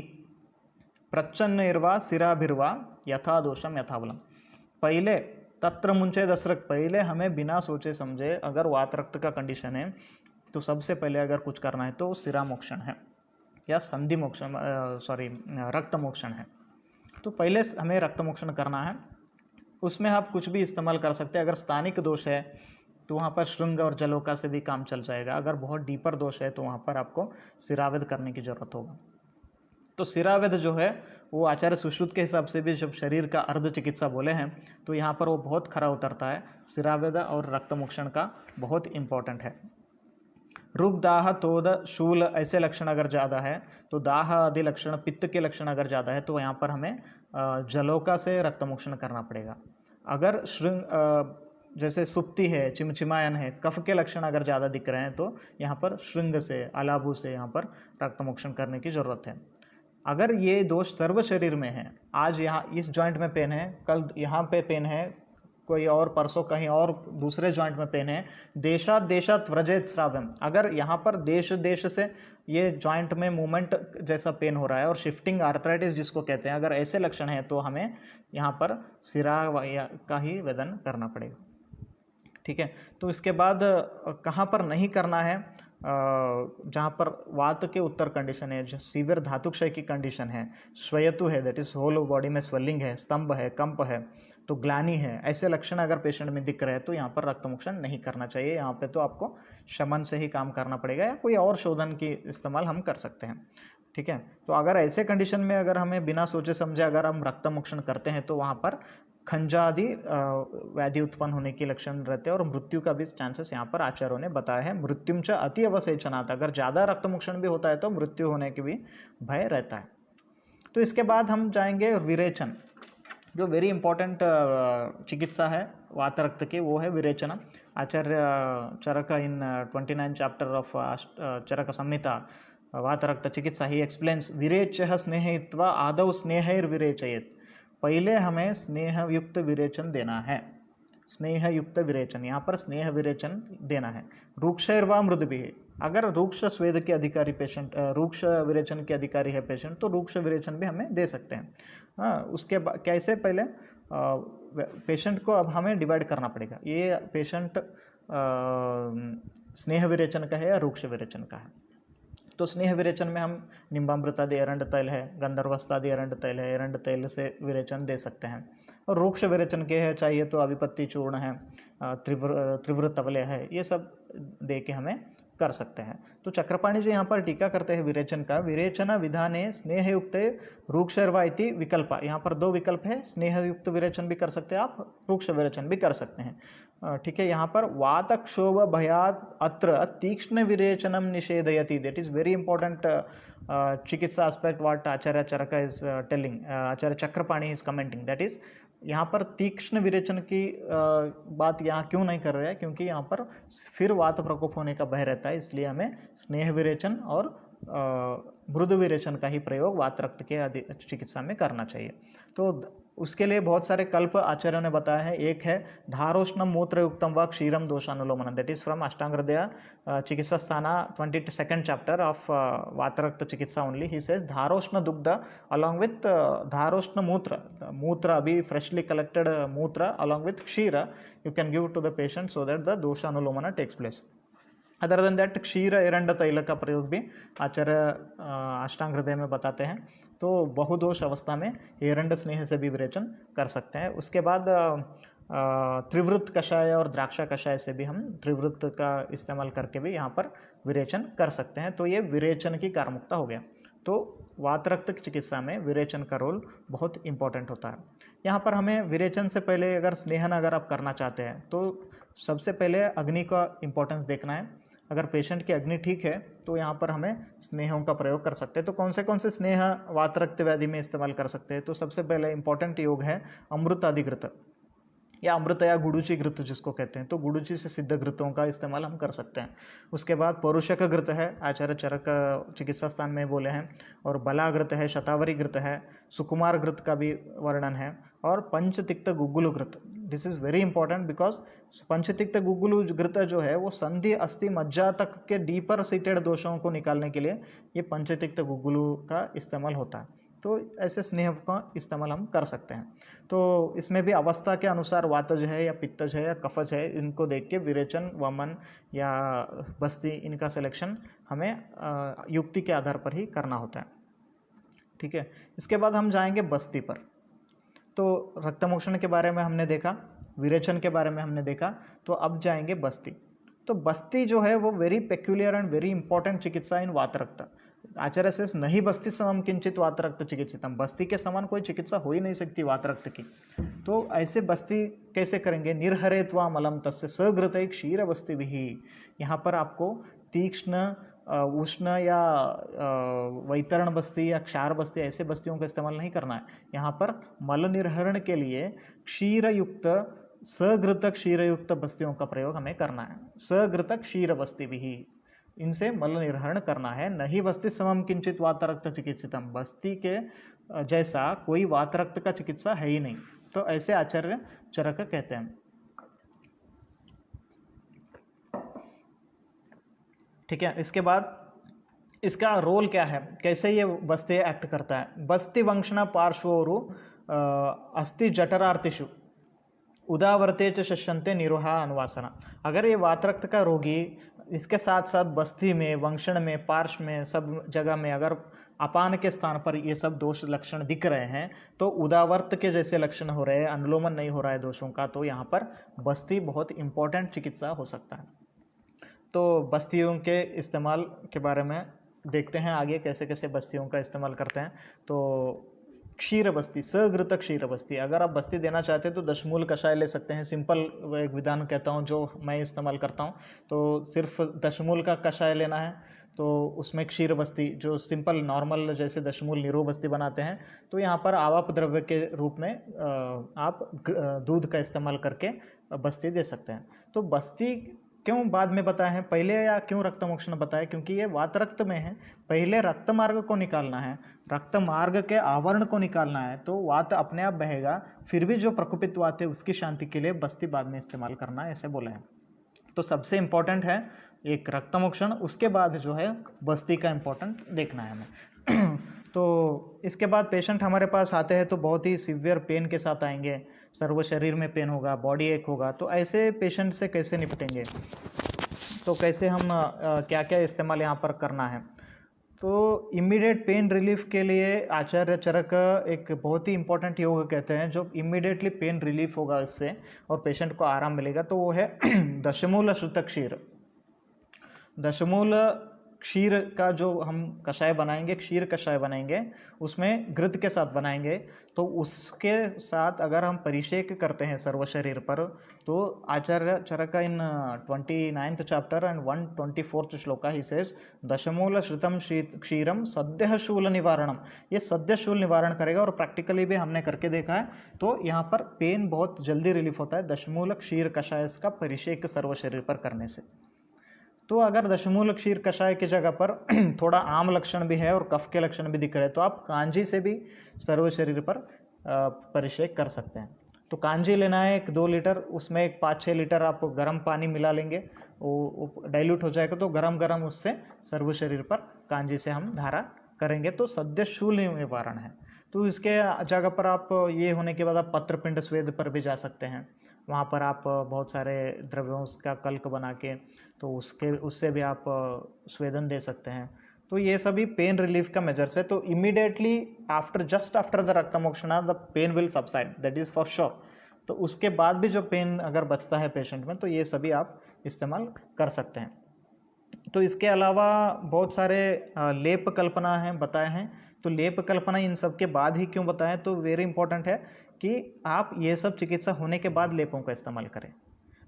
प्रच्छन्नैर्वा सिराभिर्वा यथा दोषम यथाबलम। पहले तत्र मुंचेत असृक, पहले हमें बिना सोचे समझे अगर वात रक्त का कंडीशन है तो सबसे पहले अगर कुछ करना है तो सिरा मोक्षण है या संधि मोक्षण, रक्त मोक्षण है। तो पहले हमें रक्त मोक्षण करना है। उसमें आप कुछ भी इस्तेमाल कर सकते हैं। अगर स्थानिक दोष है तो वहाँ पर श्रृंग और जलोका से भी काम चल जाएगा। अगर बहुत डीपर दोष है तो वहाँ पर आपको सिरावेद करने की जरूरत होगा। तो सिरावेद जो है वो आचार्य सुश्रुत के हिसाब से भी जब शरीर का अर्ध चिकित्सा बोले हैं तो यहाँ पर वो बहुत खरा उतरता है। सिरावेद और रक्त मोक्षण का बहुत इंपॉर्टेंट है। रुग, दाह, तोद, शूल ऐसे लक्षण अगर ज़्यादा है तो दाह आदि लक्षण, पित्त के लक्षण अगर ज़्यादा है तो यहाँ पर हमें जलोका से रक्त मोक्षण करना पड़ेगा। अगर श्रृंग जैसे सुप्ति है, चिमचिमायन है, कफ के लक्षण अगर ज़्यादा दिख रहे हैं तो यहाँ पर श्रृंग से, अलाभु से यहाँ पर रक्त मोक्षण करने की ज़रूरत है। अगर ये दोष सर्व शरीर में है, आज यहाँ इस जॉइंट में पेन है, कल यहाँ पे पेन है, कोई और परसों कहीं और दूसरे जॉइंट में पेन है, देशात देशात व्रजेत श्राव्यम, अगर यहाँ पर देश देश से ये जॉइंट में मूवमेंट जैसा पेन हो रहा है और शिफ्टिंग आर्थराइटिस जिसको कहते हैं, अगर ऐसे लक्षण हैं तो हमें यहाँ पर सिरा का ही वेदन करना पड़ेगा। ठीक है। तो इसके बाद कहाँ पर नहीं करना है, जहाँ पर वात के उत्तर कंडीशन है, जो सीवियर धातुक्षय की कंडीशन है, श्वेयतु है, दैट इज होल बॉडी में स्वेलिंग है, स्तंभ है, कंप है, तो ग्लानि है, ऐसे लक्षण अगर पेशेंट में दिख रहे हैं तो यहाँ पर रक्त मोक्षण नहीं करना चाहिए। यहाँ पे तो आपको शमन से ही काम करना पड़ेगा या कोई और शोधन की इस्तेमाल हम कर सकते हैं। ठीक है। तो अगर ऐसे कंडीशन में अगर हमें बिना सोचे समझे अगर हम रक्त मोक्षण करते हैं तो वहाँ पर खंजा आदि व्याधि उत्पन्न होने के लक्षण रहते हैं और मृत्यु का भी चांसेस यहाँ पर आचार्यों ने बताया है। मृत्युंच अति अवसेचनात्, अगर ज़्यादा रक्त मोक्षण भी होता है तो मृत्यु होने की भी भय रहता है। तो इसके बाद हम जाएंगे विरेचन, जो वेरी इंपॉर्टेंट चिकित्सा है वात रक्त की, वो है विरेचन। आचार्य चरक इन 29 चैप्टर ऑफ चरक संहिता वात रक्त चिकित्सा ही एक्सप्लेन्स विरेचः स्नेहयित्वा आदौ स्नेहैर्विरेचयेत्। पहले हमें स्नेह युक्त विरेचन देना है, स्नेह युक्त विरेचन, यहाँ पर स्नेह विरेचन देना है। रूक्षैर्वा मृदभिः, अगर रूक्ष स्वेद के अधिकारी पेशेंट, रूक्ष विरेचन के अधिकारी है पेशेंट तो रूक्ष विरेचन भी हमें दे सकते हैं। हाँ, उसके बाद कैसे, पहले पेशेंट को अब हमें डिवाइड करना पड़ेगा, ये पेशेंट स्नेह विरेचन का है या रूक्ष विरेचन का है। तो स्नेह विरेचन में हम निम्बामृतादि एरंड तैल है, गंधर्वस्तादि एरंड तैल है, एरंड तैल से विरेचन दे सकते हैं। और रूक्ष विरेचन के है चाहिए तो अभिपत्ति चूर्ण है, त्रिवृत तवले है, ये सब दे के हमें कर सकते हैं। तो चक्रपाणी जी यहाँ पर टीका करते हैं विरेचन का, विरेचन विधाने स्नेहयुक्त रूक्षर्वा इति विकल्प। यहाँ पर दो विकल्प है, स्नेहयुक्त विरेचन भी कर सकते हैं आप, रूक्ष विरेचन भी कर सकते हैं। ठीक है, यहाँ पर वातक्षोभ भयात अत्र तीक्ष्ण विरेचनम निषेधयति, that is very important chikitsa aspect what Acharya Charaka is telling, Acharya Chakrapani is commenting, that is यहाँ पर तीक्ष्ण विरेचन की बात यहाँ क्यों नहीं कर रहे हैं, क्योंकि यहाँ पर फिर वात प्रकोप होने का भय रहता है, इसलिए हमें स्नेह विरेचन और मृदु विरेचन का ही प्रयोग वात रक्त के चिकित्सा में करना चाहिए। तो उसके लिए बहुत सारे कल्प आचार्यों ने बताया है। एक है धारोष्णम मूत्रयुक्तम व क्षीरम दोषानुलोमनम, that is from Ashtanga Hridaya चिकित्सा स्थाना 22nd चैप्टर ऑफ वातरक्त चिकित्सा ओनली। ही सेज धारोष्ण दुग्ध अलॉन्ग विथ धारोष्ण मूत्र अभी freshly collected mutra along with kshira you can give to the patient so that the doshanulomana takes place. Other than that क्षीर एरंड तैल का प्रयोग भी आचार्य अष्टांग हृदय में बताते हैं। तो बहुदोष अवस्था में एरंड स्नेह से भी विरेचन कर सकते हैं। उसके बाद त्रिवृत कषाय और द्राक्षा कषाय से भी हम त्रिवृत का इस्तेमाल करके भी यहाँ पर विरेचन कर सकते हैं। तो ये विरेचन की कारमुक्ता हो गया। तो वातरक्त चिकित्सा में विरेचन का रोल बहुत इंपॉर्टेंट होता है। यहाँ पर हमें विरेचन से पहले अगर स्नेहन अगर आप करना चाहते हैं तो सबसे पहले अग्नि का इम्पोर्टेंस देखना है। अगर पेशेंट की अग्नि ठीक है तो यहाँ पर हमें स्नेहों का प्रयोग कर सकते हैं। तो कौन से स्नेह वातरक्त व्याधि में इस्तेमाल कर सकते हैं, तो सबसे पहले इंपॉर्टेंट योग है अमृतादिघृत या अमृत या गुड़ुची घृत जिसको कहते हैं। तो गुड़ुची से सिद्ध घृतों का इस्तेमाल हम कर सकते हैं। उसके बाद पौरुषक घृत है, आचार्य चरक चिकित्सा स्थान में बोले हैं, और बलाघृत है, शतावरी घृत है, सुकुमार घृत का भी वर्णन है, और पंचतिक्त गुग्गुलु घृत। This is very important because panchatikta guggulu ghrita जो है वो संधि अस्थि मज्जा तक के डीपर सीटेड दोषों को निकालने के लिए ये पंचतिक्त गुग्गुलु का इस्तेमाल होता है। तो ऐसे स्नेह का इस्तेमाल हम कर सकते हैं। तो इसमें भी अवस्था के अनुसार वातज है या पित्तज है या कफज है, इनको देख के विरेचन, वमन या बस्ती, इनका सिलेक्शन हमें युक्ति के आधार पर ही करना होता है। ठीक है, इसके बाद हम जाएंगे बस्ती पर। तो रक्तमोक्षण के बारे में हमने देखा, विरेचन के बारे में हमने देखा, तो अब जाएंगे बस्ती। तो बस्ती जो है वो very peculiar and very important चिकित्सा इन वातरक्त। आचार्य से नहीं बस्ती समम किंचित वातरक्त चिकित्सितम, बस्ती के समान कोई चिकित्सा हो ही नहीं सकती वातरक्त की। तो ऐसे बस्ती कैसे करेंगे, निर्हरेत्वा मलम तस्य सघृत क्षीर बस्ती भी। यहाँ पर आपको तीक्ष्ण उष्ण या वैतरण बस्ती या क्षार बस्ती, ऐसे बस्तियों का इस्तेमाल नहीं करना है। यहाँ पर मल निर्हरण के लिए क्षीरयुक्त सघृत क्षीरयुक्त बस्तियों का प्रयोग हमें करना है। सघृत क्षीर बस्ती भी, इनसे मल निर्हरण करना है। नहीं बस्ती समम किंचित वातरक्त चिकित्सितम, बस्ती के जैसा कोई वातरक्त का चिकित्सा है ही नहीं। तो ऐसे आचार्य चरक कहते हैं। ठीक है, इसके बाद इसका रोल क्या है, कैसे ये बस्ती एक्ट करता है। बस्ती वंशना पार्श्वोरु अस्थि जठरार्तिषु उदावर्ते च शश्यन्ते निरोहा अनुवासना। अगर ये वातरक्त का रोगी इसके साथ साथ बस्ती में, वंशण में, पार्श्व में, सब जगह में अगर अपान के स्थान पर ये सब दोष लक्षण दिख रहे हैं, तो उदावर्त के जैसे लक्षण हो रहे हैं, अनुलोमन नहीं हो रहा है दोषों का, तो यहाँ पर बस्ती बहुत इंपॉर्टेंट चिकित्सा हो सकता है। तो बस्तियों के इस्तेमाल के बारे में देखते हैं आगे, कैसे कैसे बस्तियों का इस्तेमाल करते हैं। तो क्षीर बस्ती, सघृत क्षीर बस्ती, अगर आप बस्ती देना चाहते हैं तो दशमूल कषाय ले सकते हैं। सिंपल एक विधान कहता हूँ जो मैं इस्तेमाल करता हूँ, तो सिर्फ दशमूल का कषाय लेना है। तो उसमें क्षीर बस्ती जो सिंपल नॉर्मल जैसे दशमूल निरो बस्ती बनाते हैं, तो यहाँ पर आवाप द्रव्य के रूप में आप दूध का इस्तेमाल करके बस्ती दे सकते हैं। तो बस्ती क्यों बाद में बताया है, पहले या क्यों रक्तमोक्षण बताया, क्योंकि ये वातरक्त में है। पहले रक्त मार्ग को निकालना है, रक्त मार्ग के आवरण को निकालना है, तो वात अपने आप बहेगा। फिर भी जो प्रकोपित वात है उसकी शांति के लिए बस्ती बाद में इस्तेमाल करना है, ऐसे बोला है। तो सबसे इम्पोर्टेंट है एक रक्तमोक्षण, उसके बाद जो है बस्ती का इम्पोर्टेंट देखना है हमें। तो इसके बाद पेशेंट हमारे पास आते हैं तो बहुत ही सीवियर पेन के साथ आएंगे, सर्व शरीर में पेन होगा, बॉडी एक होगा। तो ऐसे पेशेंट से कैसे निपटेंगे, तो कैसे हम क्या क्या इस्तेमाल यहाँ पर करना है। तो इमीडिएट पेन रिलीफ के लिए आचार्य चरक एक बहुत ही इंपॉर्टेंट योग कहते हैं, जो इमीडिएटली पेन रिलीफ होगा इससे और पेशेंट को आराम मिलेगा, तो वो है दशमूल श्रुत क्षीर। दशमूल क्षीर का जो हम कषाय बनाएंगे, क्षीर कषाय बनाएंगे, उसमें घृत के साथ बनाएंगे, तो उसके साथ अगर हम परिषेक करते हैं सर्व शरीर पर, तो Acharya Charak in 29th chapter and 124th shloka he says दशमूल श्रितम क्षीरम सद्य शूल निवारणम, ये सद्य शूल निवारण करेगा। और प्रैक्टिकली भी हमने करके देखा है, तो यहाँ पर पेन बहुत जल्दी रिलीफ होता है दशमूल क्षीर कषाय का परिषेक सर्व शरीर पर करने से। तो अगर दशमूल क्षीर कषाय की जगह पर थोड़ा आम लक्षण भी है और कफ के लक्षण भी दिख रहे हैं, तो आप कांजी से भी सर्व शरीर पर परिषेक कर सकते हैं। तो कांजी लेना है 1-2 लीटर, उसमें एक 5-6 लीटर आप गर्म पानी मिला लेंगे, वो डाइल्यूट हो जाएगा, तो गरम गरम उससे सर्व शरीर पर कांजी से हम धारा करेंगे, तो सद्य शूल निवारण है। तो इसके जगह पर आप ये होने के बाद आप पत्रपिंड स्वेद पर भी जा सकते हैं। वहाँ पर आप बहुत सारे द्रव्यों का कल्क बना के, तो उससे भी आप स्वेदन दे सकते हैं। तो ये सभी पेन रिलीफ का मेजर्स है। तो immediately just after the raktamokshana the pain will subside, that is for sure. तो उसके बाद भी जो पेन अगर बचता है पेशेंट में, तो ये सभी आप इस्तेमाल कर सकते हैं। तो इसके अलावा बहुत सारे लेप कल्पना हैं बताए हैं। तो लेप कल्पना इन सब के बाद ही क्यों बताएं, तो वेरी इंपॉर्टेंट है कि आप ये सब चिकित्सा होने के बाद लेपों का इस्तेमाल करें।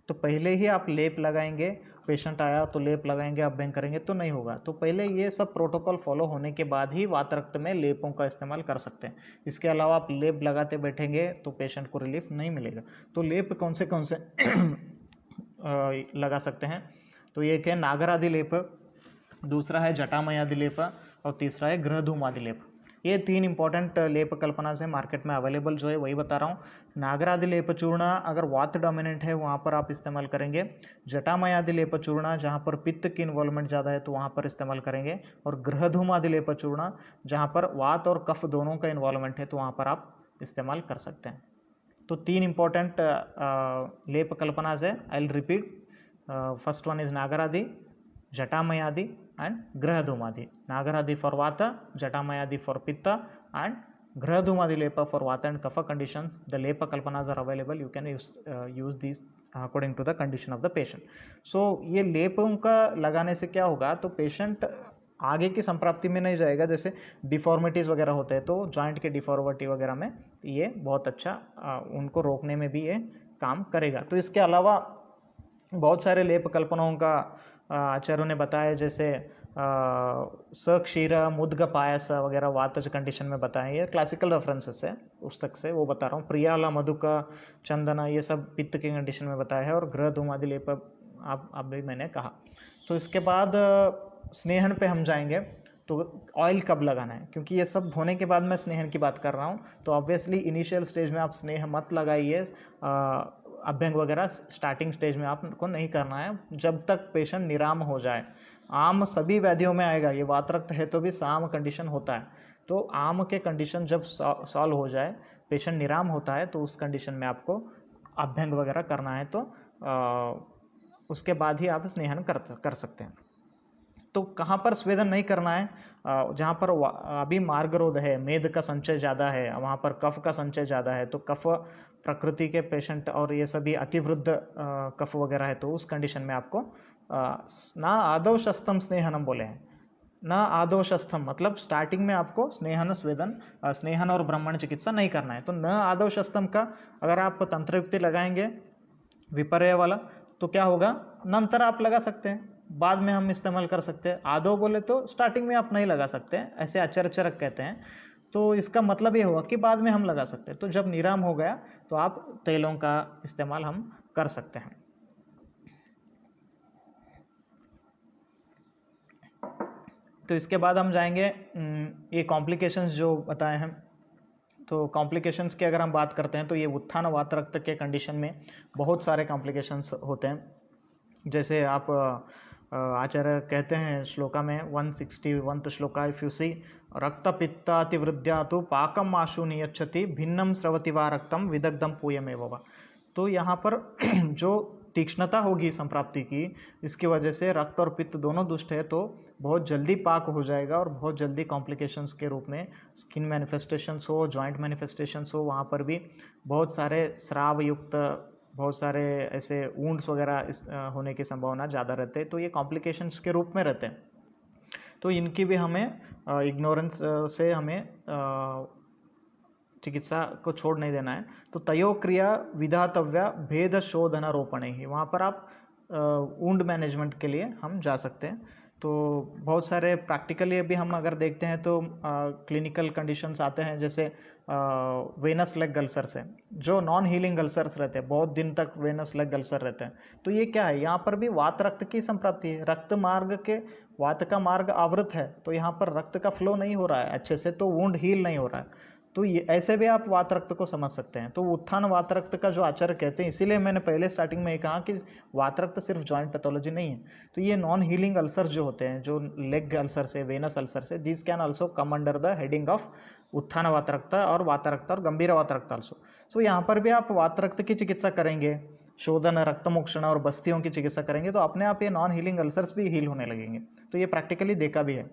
तो पहले ही आप लेप लगाएंगे, पेशेंट आया तो लेप लगाएंगे, अभ्यंग करेंगे, तो नहीं होगा। तो पहले ये सब प्रोटोकॉल फॉलो होने के बाद ही वात रक्त में लेपों का इस्तेमाल कर सकते हैं। इसके अलावा आप लेप लगाते बैठेंगे तो पेशेंट को रिलीफ नहीं मिलेगा। तो लेप कौन से लगा सकते हैं, तो एक है नागरादि लेप, दूसरा है जटामयादि लेप, और तीसरा है गृहधूमादि लेप। ये 3 इंपॉर्टेंट लेप कल्पना से मार्केट में अवेलेबल जो है वही बता रहा हूँ। नागरादि लेप चूर्ण अगर वात डोमिनेंट है वहाँ पर आप इस्तेमाल करेंगे। जटामयादि लेप चूर्ण जहाँ पर पित्त की इन्वॉल्वमेंट ज़्यादा है तो वहाँ पर इस्तेमाल करेंगे। और गृहधूमादि लेप चूर्ण जहाँ पर वात और कफ दोनों का इन्वॉल्वमेंट है तो वहाँ पर आप इस्तेमाल कर सकते हैं। तो 3 इंपॉर्टेंट लेप कल्पना से I will repeat. First one is Nagaradi, Jatamayadi and grahadhumadi. Nagaradi for vata, jatamayadi for pitta, and grahadhumadi lepa for vata and kapha conditions. The lepa kalpanas are available. You can use these according to the condition of the patient. So ये लेपों का लगाने से क्या होगा, तो patient आगे की संप्राप्ति में नहीं जाएगा। जैसे डिफॉर्मिटीज़ वगैरह होते हैं तो जॉइंट के डिफॉर्मिटी वगैरह में ये बहुत अच्छा उनको रोकने में भी ये काम करेगा। तो इसके अलावा बहुत सारे लेप कल्पनाओं का आचार्यों ने बताया, जैसे सक्षीरा मुद्ग पायस वगैरह वातज कंडीशन में बताएं। ये क्लासिकल रेफरेंसेस है पुस्तक से, वो बता रहा हूँ। प्रियाला मधुका चंदना ये सब पित्त की कंडीशन में बताया है, और गृह धूमादि लेप आप भी मैंने कहा। तो इसके बाद स्नेहन पे हम जाएंगे। तो ऑयल कब लगाना है, क्योंकि ये सब होने के बाद मैं स्नेहन की बात कर रहा हूँ। तो ऑब्वियसली इनिशियल स्टेज में आप स्नेह मत लगाइए, अभ्यंग वगैरह स्टार्टिंग स्टेज में आपको नहीं करना है, जब तक पेशेंट निराम हो जाए। आम सभी व्याधियों में आएगा, ये वात रक्त है तो भी साम कंडीशन होता है। तो आम के कंडीशन जब सॉल्व हो जाए, पेशेंट निराम होता है, तो उस कंडीशन में आपको अभ्यंग वगैरह करना है, तो उसके बाद ही आप स्नेहन कर सकते हैं। तो कहाँ पर स्वेदन नहीं करना है, जहाँ पर अभी मार्गरोध है, मेद का संचय ज़्यादा है, वहाँ पर कफ का संचय ज़्यादा है, तो कफ प्रकृति के पेशेंट और ये सभी अतिवृद्ध कफ वगैरह है, तो उस कंडीशन में आपको ना आदौ शस्तम स्नेहनम बोले हैं, ना आदौ शस्तम मतलब स्टार्टिंग में आपको स्नेहन और ब्राह्मण चिकित्सा नहीं करना है। तो न आदौ शस्तम का अगर आप तंत्रयुक्ति लगाएंगे विपर्य वाला, तो क्या होगा, नंतर आप लगा सकते हैं, बाद में हम इस्तेमाल कर सकते हैं। आदौ बोले तो स्टार्टिंग में आप नहीं लगा सकते, ऐसे अचरक कहते हैं। तो इसका मतलब ये हुआ कि बाद में हम लगा सकते हैं। तो जब निराम हो गया तो आप तेलों का इस्तेमाल हम कर सकते हैं। तो इसके बाद हम जाएंगे ये कॉम्प्लिकेशंस जो बताए हैं। तो कॉम्प्लिकेशंस की अगर हम बात करते हैं, तो ये उत्थान वात रक्त के कंडीशन में बहुत सारे कॉम्प्लिकेशंस होते हैं। जैसे आप आचार्य कहते हैं श्लोका में 161 श्लोका, इफ यू सी रक्त पित्तातिवृद्ध्या तो पाकम आशु नियच्छति भिन्नम स्रवति वा रक्तम विदग्धम पूयमेव वा। तो यहाँ पर जो तीक्ष्णता होगी संप्राप्ति की, इसकी वजह से रक्त और पित्त दोनों दुष्ट है, तो बहुत जल्दी पाक हो जाएगा और बहुत जल्दी कॉम्प्लिकेशंस के रूप में स्किन मैनिफेस्टेशंस हो, जॉइंट मैनिफेस्टेशंस हो, वहाँ पर भी बहुत सारे स्राव युक्त बहुत सारे ऐसे वुंड्स वगैरह होने की संभावना ज़्यादा रहते हैं, तो ये कॉम्प्लिकेशंस के रूप में रहते हैं। तो इनकी भी हमें इग्नोरेंस से हमें चिकित्सा को छोड़ नहीं देना है। तो तयोक्रिया विधातव्या भेद शोधनारोपण ही, वहाँ पर आप वुंड मैनेजमेंट के लिए हम जा सकते हैं। तो बहुत सारे प्रैक्टिकली अभी हम अगर देखते हैं तो क्लिनिकल कंडीशंस आते हैं, जैसे वेनस लेग अल्सर्स है, जो नॉन हीलिंग अल्सर्स रहते हैं, बहुत दिन तक वेनस लेग अल्सर रहते हैं। तो ये क्या है, यहाँ पर भी वात रक्त की संप्राप्ति है, रक्त मार्ग के वात का मार्ग आवृत है, तो यहाँ पर रक्त का फ्लो नहीं हो रहा है अच्छे से, तो वुंड हील नहीं हो रहा है। तो ये ऐसे भी आप वात रक्त को समझ सकते हैं। तो उत्थान वात रक्त का जो आचार्य कहते हैं, इसीलिए मैंने पहले स्टार्टिंग में ये कहा कि वात रक्त सिर्फ जॉइंट पैथोलॉजी नहीं है। तो ये नॉन हीलिंग अल्सर जो होते हैं, जो लेग अल्सर से, वेनस अल्सर से, this can also come under the heading of उत्थान वात रक्त और वात रक्त और गंभीर वात रक्त ऑल्सो। सो यहाँ पर भी आप वात रक्त की चिकित्सा करेंगे, शोधन, रक्तमोक्षण और बस्तियों की चिकित्सा करेंगे, तो अपने आप ये नॉन हीलिंग अल्सर्स भी हील होने लगेंगे। तो ये प्रैक्टिकली देखा भी है।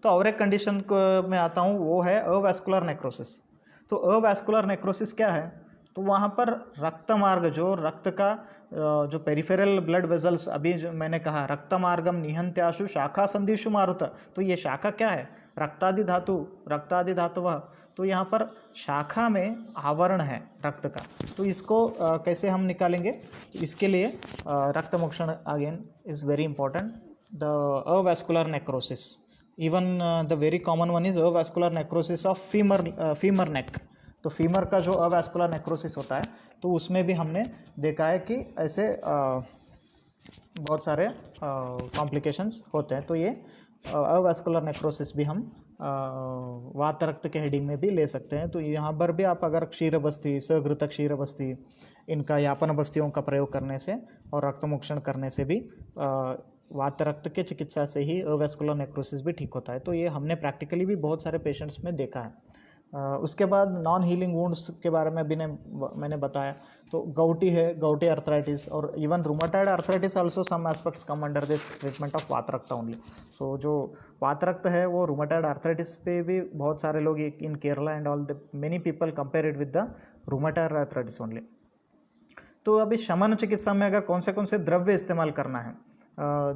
तो और एक कंडीशन में आता हूँ, वो है अवैस्कुलर नेक्रोसिस। तो अवैस्कुलर नेक्रोसिस क्या है, तो वहाँ पर रक्त मार्ग, जो रक्त का जो पेरिफेरल ब्लड वेजल्स, अभी जो मैंने कहा रक्तमार्गम निहंत्याशु शाखा संधिषु मारुत, तो ये शाखा क्या है, रक्तादि धातु, रक्तादि धातु। तो यहाँ पर शाखा में आवरण है रक्त का, तो इसको कैसे हम निकालेंगे, तो इसके लिए रक्तमोक्षण again is very important. The avascular necrosis, even the very common one is avascular necrosis of femur neck. तो फीमर का जो अवैस्कुलर नेक्रोसिस होता है, तो उसमें भी हमने देखा है कि ऐसे बहुत सारे कॉम्प्लिकेशंस होते हैं। तो ये अवैस्कुलर नेक्रोसिस भी हम वात रक्त के हेडिंग में भी ले सकते हैं। तो यहाँ पर भी आप अगर क्षीर बस्ती, सघृत क्षीर बस्ती, इनका यापन बस्तियों का प्रयोग करने से और रक्तमोक्षण करने से भी वात रक्त के चिकित्सा से ही अवैस्कुलर नेक्रोसिस भी ठीक होता है। तो ये हमने प्रैक्टिकली भी बहुत सारे पेशेंट्स में देखा है। उसके बाद नॉन हीलिंग वुंड्स के बारे में अभी मैंने बताया। तो गौटी है, गौटी अर्थराइटिस, और even rheumatoid arthritis also some aspects come under the treatment of vata rakta only. सो जो वात रक्त है वो रूमेटॉइड अर्थराइटिस पे भी बहुत सारे लोग in Kerala and all the many people compare it with the rheumatoid arthritis only. तो अभी शमन चिकित्सा में अगर कौन से द्रव्य इस्तेमाल करना है,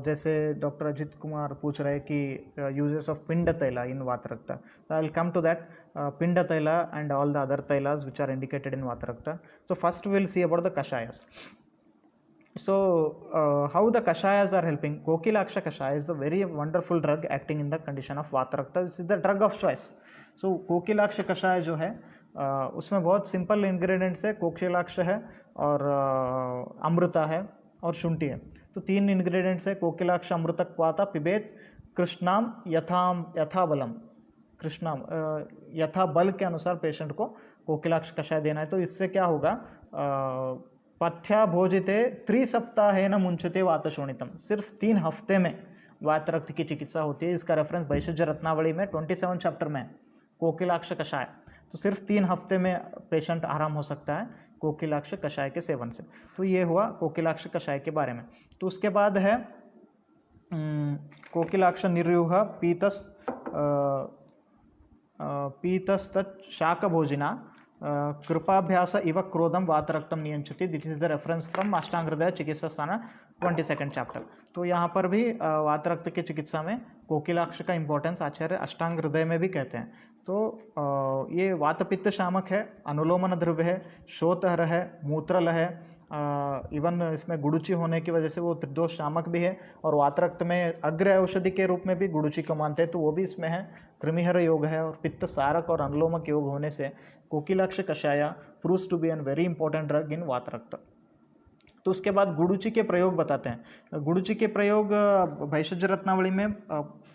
जैसे डॉक्टर अजित कुमार पूछ रहे हैं कि यूजेस ऑफ पिंड तैला in vata rakta. I will come to that, pinda taila and all the other tailas which are indicated in vata rakta. So first we will see about the kashayas. So how the kashayas are helping? Kokilaksha kashaya is a very wonderful drug acting in the condition of vata rakta. This is the drug of choice. So कोकिलाक्ष कषाय जो है उसमें बहुत simple ingredients है, कोकिलाक्ष है और अमृता है और शुंठी है। तो तीन इंग्रेडिएंट्स है, कोकिलाक्ष अमृतक क्वाता पिबेत कृष्णाम यथा बलम। कृष्णाम यथा बल के अनुसार पेशेंट को कोकिलाक्ष कषाय देना है। तो इससे क्या होगा, पथ्या भोजिते 3 सप्ताह न मुंचते वात शोणितम, सिर्फ 3 हफ्ते में वात रक्त की चिकित्सा होती है। इसका रेफरेंस भैषज रत्नावली में 27 चैप्टर में, कोकिलाक्ष कषाय। तो सिर्फ 3 हफ्ते में पेशेंट आराम हो सकता है कोकिलाक्ष कषाय के सेवन से। तो ये हुआ कोकिलाक्ष कषाय के बारे में। तो उसके बाद है कोकिलाक्ष निर्यूह पीतस्त शाक भोजिना कृपाभ्यास इव क्रोधम वात रक्तम नियंत्रित। That is the reference from Ashtanga Hridaya चिकित्सा स्थान 22 चैप्टर। तो यहाँ पर भी वात रक्त की चिकित्सा में कोकिलाक्ष का इंपॉर्टेंस आचार्य अष्टांग हृदय में भी कहते हैं। तो ये वात पित्त शामक है, अनुलोमन द्रव्य है, शोतहर है, मूत्रल है, इवन इसमें गुड़ुचि होने की वजह से वो त्रिदोष शामक भी है, और वात रक्त में अग्र औषधि के रूप में भी गुड़ुचि को मानते हैं, तो वो भी इसमें है। कृमिहर योग है और पित्त सारक और अनुलोमक योग होने से kokilaksha kashaya proves to be an very important drug in vata rakta. तो उसके बाद गुड़ुचि के प्रयोग बताते हैं। गुड़ुचि के प्रयोग भैषज रत्नावली में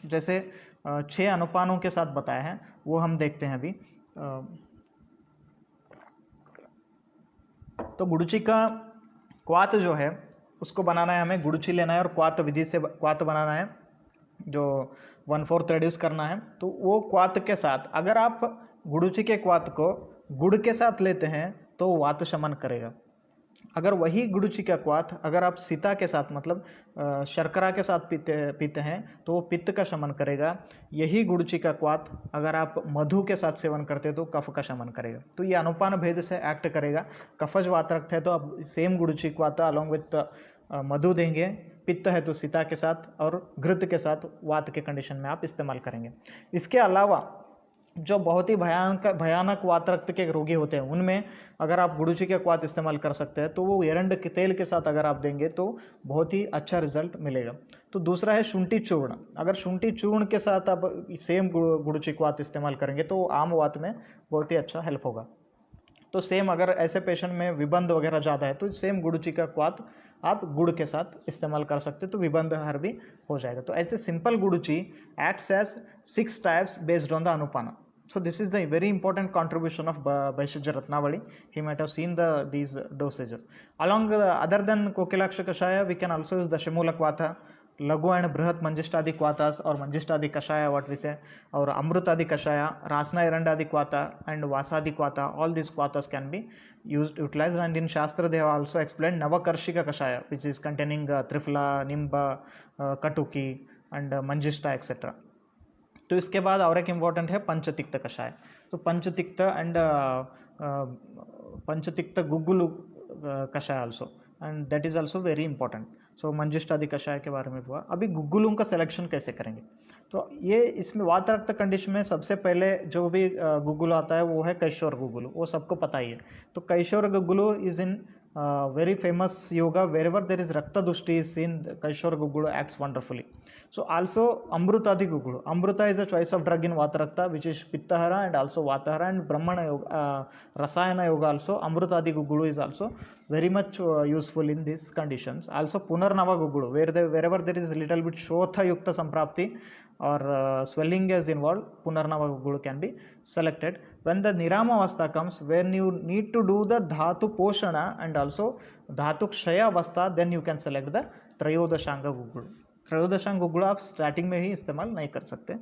जैसे 6 अनुपानों के साथ बताया है, वो हम देखते हैं अभी। तो गुड़ुचि का क्वात जो है उसको बनाना है, हमें गुड़ुचि लेना है और क्वात विधि से क्वात बनाना है, जो 1/4 रिड्यूस करना है। तो वो क्वात के साथ, अगर आप गुड़ुचि के क्वात को गुड़ के साथ लेते हैं तो वात शमन करेगा। अगर वही गुड़ुचि का क्वाथ अगर आप सीता के साथ मतलब शर्करा के साथ पीते हैं तो वो पित्त का शमन करेगा। यही गुड़ुचि का क्वाथ अगर आप मधु के साथ सेवन करते हैं तो कफ का शमन करेगा। तो ये अनुपान भेद से एक्ट करेगा। कफज वातरक्त है तो आप सेम गुड़ुचि क्वाथ अलॉन्ग विथ मधु देंगे, पित्त है तो सीता के साथ और घृत के साथ वात के कंडीशन में आप इस्तेमाल करेंगे। इसके अलावा जो बहुत ही भयानक वातरक्त के रोगी होते हैं उनमें अगर आप गुड़ुचि का क्वाथ इस्तेमाल कर सकते हैं तो वो एरंड के तेल के साथ अगर आप देंगे तो बहुत ही अच्छा रिजल्ट मिलेगा। तो दूसरा है शुंठी चूर्ण। अगर शुंठी चूर्ण के साथ आप सेम गुड़ुचि क्वाथ इस्तेमाल करेंगे तो आम वात में बहुत ही अच्छा हेल्प होगा। तो सेम अगर ऐसे पेशेंट में विबंध वगैरह ज़्यादा है तो सेम गुड़ुचि का क्वाथ आप गुड़ के साथ इस्तेमाल कर सकते हैं तो विबंध हर भी हो जाएगा। तो ऐसे simple guduchi acts as 6 types based on the anupana. So this is the very important contribution of Bhaishya Ratnavali. He might have seen these dosages. Along other than Kokilaksha Kashaya, we can also use the Shimula Kvata, Lagu and Brihat Manjishtadi Kvatas or Manjishtadi Kashaya, what we say, or Amrutadi Kashaya, Rasna Erandadi Kvata and Vasadi Kvata. All these Kvatas can be utilized, and in Shastra they have also explained Navakarshika Kashaya, which is containing Trifla, Nimba, Katuki and Manjishta etc. तो इसके बाद और एक important है पंचतिक्त कषाय। तो पंचतिक्त and panchatikta guggulu kashaya also, and that is also very important. So मंजिष्टादि कषाय के बारे में हुआ। अभी गुग्गुलों का सिलेक्शन कैसे करेंगे? तो ये इसमें वातरक्त कंडीशन में सबसे पहले जो भी गुग्गुल आता है वो है कैशोर गुग्गुलु, वो सबको पता ही है। तो kaishore guggulu is in very famous yoga. Wherever there is rakta dushti is seen, Kaishora Gugulu acts wonderfully. So also Amrutadi Gugulu. Amruta is a choice of drug in Vatarakta, which is Pittahara and also Vatahara, and Brahmana Yoga, Rasayana Yoga also. Amrutadi Gugulu is also very much useful in these conditions. Also Punarnava Gugulu, wherever there is a little bit Shotha Yukta Samprapti or swelling is involved, Punarnava Gugulu can be selected. When the Nirama Avastha comes, when you need to do the Dhatu Poshana and also Dhatu Kshaya Avastha, then you can select the Trayodashanga Gugulu. Trayodashanga Gugulu आप starting में ही इस्तेमाल नहीं कर सकते।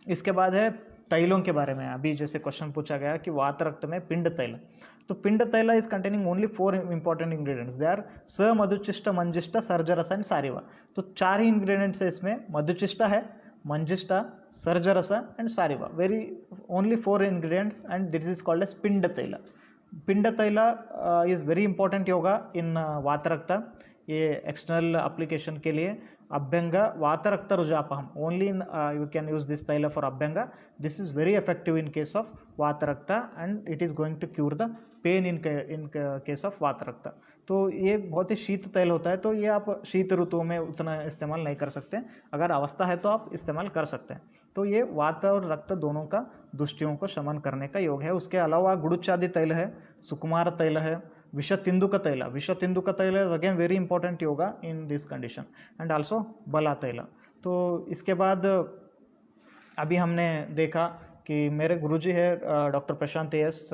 इसके बाद है तैलों के बारे में। अभी जैसे क्वेश्चन पूछा गया कि वात रक्त में पिंड तैल, तो pinda taila is containing only 4 important ingredients. They are स, मधुचिष्ट, मंजिष्ट, सर्जरस एंड सारिवा। तो 4 ही इंग्रेडिएंट्स है इसमें। मधुचिष्ट है, manjishta, sarjarasa and sariva, very only 4 ingredients, and this is called as pinda taila. Pinda taila is very important yoga in vatarakta. ये एक्सटर्नल एप्लीकेशन के लिए अभ्यंग वातरक्त रुजापहम, only in you can use this taila for abhyanga. This is very effective in case of vatarakta and it is going to cure the pain in case of vatarakta. तो ये बहुत ही शीत तैल होता है, तो ये आप शीत ऋतुओं में उतना इस्तेमाल नहीं कर सकते। अगर अवस्था है तो आप इस्तेमाल कर सकते हैं। तो ये वात और रक्त दोनों का दुष्टियों को शमन करने का योग है। उसके अलावा गुड़ुचादि तैल है, सुकुमार तैल है, विषतिंदुक तैल। विषतिंदुक तैल is again very important yoga in this condition, and also बला तैल। तो इसके बाद अभी हमने देखा कि मेरे गुरुजी है doctor Prashant S,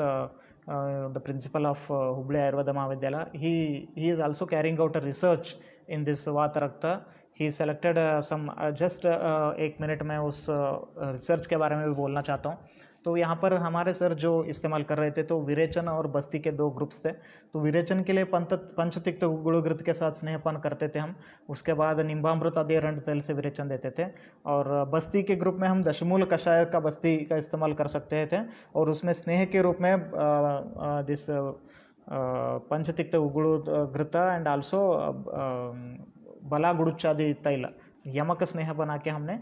the principal of Hubli Ayurveda Mahavidyalaya. He is also carrying out a research in this Vatarakta. He selected some just एक मिनट में उस रिसर्च के बारे में भी बोलना चाहता हूँ। तो यहाँ पर हमारे सर जो इस्तेमाल कर रहे थे तो विरेचन और बस्ती के 2 ग्रुप्स थे। तो विरेचन के लिए पंचतिक्त गुड़घृत के साथ स्नेहपान करते थे हम। उसके बाद निम्बामृत आदि एरंड तेल से विरेचन देते थे। और बस्ती के ग्रुप में हम दशमूल कषाय का बस्ती का इस्तेमाल कर सकते थे, और उसमें स्नेह के रूप में दिस पंचतिक्त गुड़घृत एंड आल्सो बला गुड़ुचादि तैल यमक स्नेह बना के हमने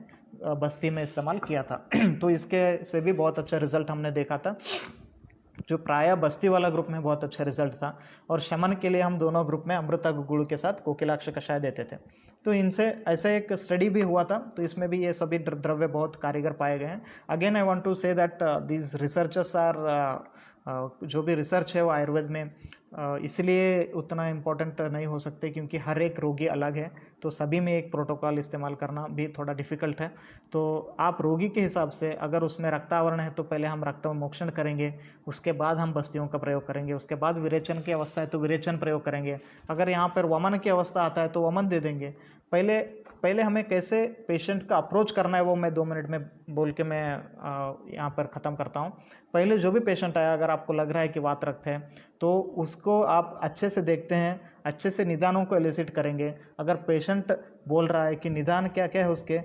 बस्ती में इस्तेमाल किया था। तो इसके से भी बहुत अच्छा रिजल्ट हमने देखा था, जो प्रायः बस्ती वाला ग्रुप में बहुत अच्छा रिजल्ट था। और शमन के लिए हम दोनों ग्रुप में अमृता गुड़ के साथ कोकिलाक्ष कषाय देते थे। तो इनसे ऐसे एक स्टडी भी हुआ था, तो इसमें भी ये सभी द्रव्य बहुत कारीगर पाए गए हैं। Again I want to say that these researchers are जो भी रिसर्च है वो आयुर्वेद में इसलिए उतना इम्पोर्टेंट नहीं हो सकते क्योंकि हर एक रोगी अलग है, तो सभी में एक प्रोटोकॉल इस्तेमाल करना भी थोड़ा डिफ़िकल्ट है। तो आप रोगी के हिसाब से अगर उसमें रक्तावरण है तो पहले हम रक्त मोक्षण करेंगे, उसके बाद हम बस्तियों का प्रयोग करेंगे, उसके बाद विरेचन की अवस्था है तो विरेचन प्रयोग करेंगे। अगर यहाँ पर वमन की अवस्था आता है तो वमन दे देंगे। पहले हमें कैसे पेशेंट का अप्रोच करना है वो मैं 2 मिनट में बोल के मैं यहाँ पर ख़त्म करता हूँ। पहले जो भी पेशेंट आया, अगर आपको लग रहा है कि वात रक्त है तो उसको आप अच्छे से देखते हैं, अच्छे से निदानों को एलिसिट करेंगे। अगर पेशेंट बोल रहा है कि निदान क्या क्या है उसके,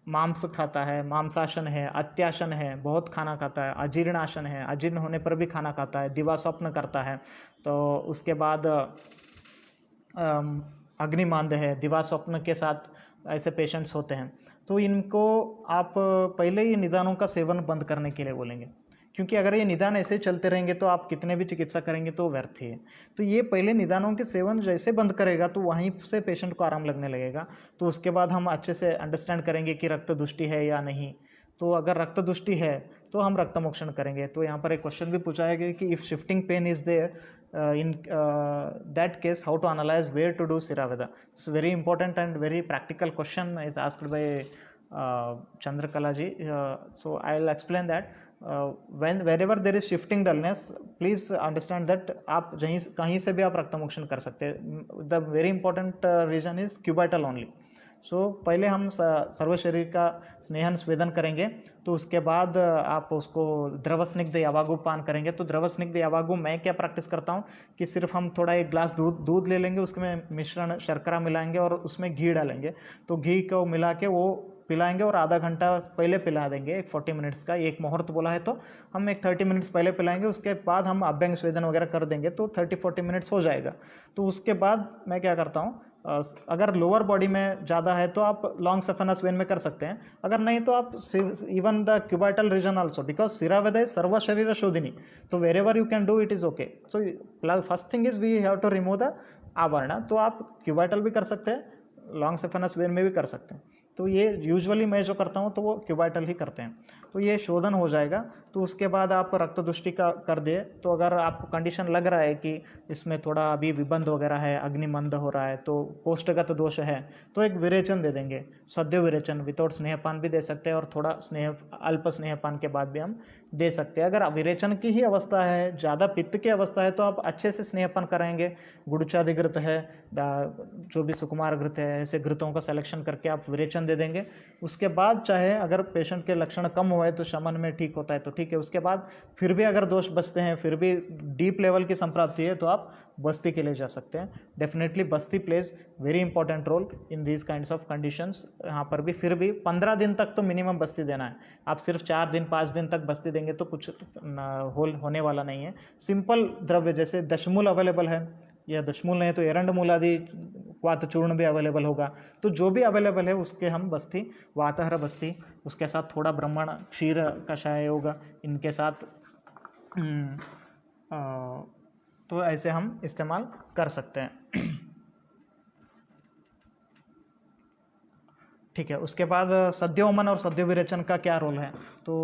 मांस खाता है, मांसाशन है, अत्याशन है, बहुत खाना खाता है, अजीर्णाशन है, अजीर्ण होने पर भी खाना खाता है, दिवास्वप्न करता है, तो उसके बाद अग्निमांद है, दिवास्वप्न के साथ ऐसे पेशेंट्स होते हैं। तो इनको आप पहले ही निदानों का सेवन बंद करने के लिए बोलेंगे, क्योंकि अगर ये निदान ऐसे चलते रहेंगे तो आप कितने भी चिकित्सा करेंगे तो व्यर्थ ही है। तो ये पहले निदानों के सेवन जैसे बंद करेगा तो वहीं से पेशेंट को आराम लगने लगेगा। तो उसके बाद हम अच्छे से अंडरस्टैंड करेंगे कि रक्त दुष्टि है या नहीं। तो अगर रक्त दुष्टि है तो हम रक्तमोक्षण करेंगे। तो यहाँ पर एक क्वेश्चन भी पूछा है कि if shifting pain is there in that case how to analyze where to do Siraveda. It's very important and very practical question is asked by Chandrakala ji. So I'll explain that. Wherever there is shifting dullness, please understand that आप कहीं से भी आप रक्तमोक्षण कर सकते हैं। The very important reason is cubital only. पहले हम सर्व शरीर का स्नेहन स्वेदन करेंगे, तो उसके बाद आप उसको द्रव स्निग्ध यावागु पान करेंगे। तो द्रव स्निग्ध यावागु मैं क्या प्रैक्टिस करता हूँ कि सिर्फ हम थोड़ा एक ग्लास दूध ले लेंगे, उसमें मिश्रण शर्करा मिलाएंगे और उसमें घी डालेंगे। तो घी को मिला के वो पिलाएंगे और आधा घंटा पहले पिला देंगे, एक 40 मिनट्स का, एक मुहूर्त बोला है तो हम एक 30 मिनट्स पहले पिलाएंगे। उसके बाद हम अभ्यंग स्वेदन वगैरह कर देंगे तो 30-40 मिनट्स हो जाएगा। तो उसके बाद मैं क्या करता हूँ, अगर लोअर बॉडी में ज़्यादा है तो आप लॉन्ग सेफेनस वेन में कर सकते हैं, अगर नहीं तो आप even the cubital region also, because siravedha is सर्व शरीर शोधिनी, तो wherever you can do it is okay. So first thing is we have to remove the avarana. तो आप क्यूबाइटल भी कर सकते हैं, लॉन्ग सेफेनस वेन में भी कर सकते हैं। तो ये यूजुअली मैं जो करता हूँ तो वो क्यूबाइटल ही करते हैं। तो ये शोधन हो जाएगा। तो उसके बाद आप रक्त दुष्टि का कर दे। तो अगर आपको कंडीशन लग रहा है कि इसमें थोड़ा अभी विबंध वगैरह है, अग्निमंद हो रहा है, तो कोष्ठगत दोष है, तो एक विरेचन दे देंगे, सद्य विरेचन, विदाउट स्नेहपान भी दे सकते हैं और थोड़ा अल्प स्नेहपान के बाद भी हम दे सकते हैं। अगर विरेचन की ही अवस्था है, ज़्यादा पित्त की अवस्था है, तो आप अच्छे से स्नेहपान कराएंगे। गुड़चादि घृत है, जो भी सुकुमार घृत है, ऐसे घृतों का सिलेक्शन करके आप विरेचन दे देंगे। उसके बाद चाहे अगर पेशेंट के लक्षण कम हुए तो शमन में ठीक होता है तो ठीक है। उसके बाद फिर भी अगर दोष बचते हैं, फिर भी डीप लेवल की संप्राप्ति है, तो आप बस्ती के लिए जा सकते हैं। Definitely basti plays very important role in these kinds of conditions. यहाँ पर भी फिर भी 15 दिन तक तो मिनिमम बस्ती देना है। आप सिर्फ 4 दिन 5 दिन तक बस्ती देंगे तो कुछ होने वाला नहीं है। सिंपल द्रव्य जैसे दशमूल अवेलेबल है, या दशमूल नहीं तो एरंडमूल आदि वात चूर्ण भी अवेलेबल होगा। तो जो भी अवेलेबल है उसके हम बस्ती, वातहर बस्ती, उसके साथ थोड़ा ब्राह्मण क्षीर कषाय योग, इनके साथ तो ऐसे हम इस्तेमाल कर सकते हैं। ठीक है। उसके बाद सद्योमन और सद्यो विरेचन का क्या रोल है। तो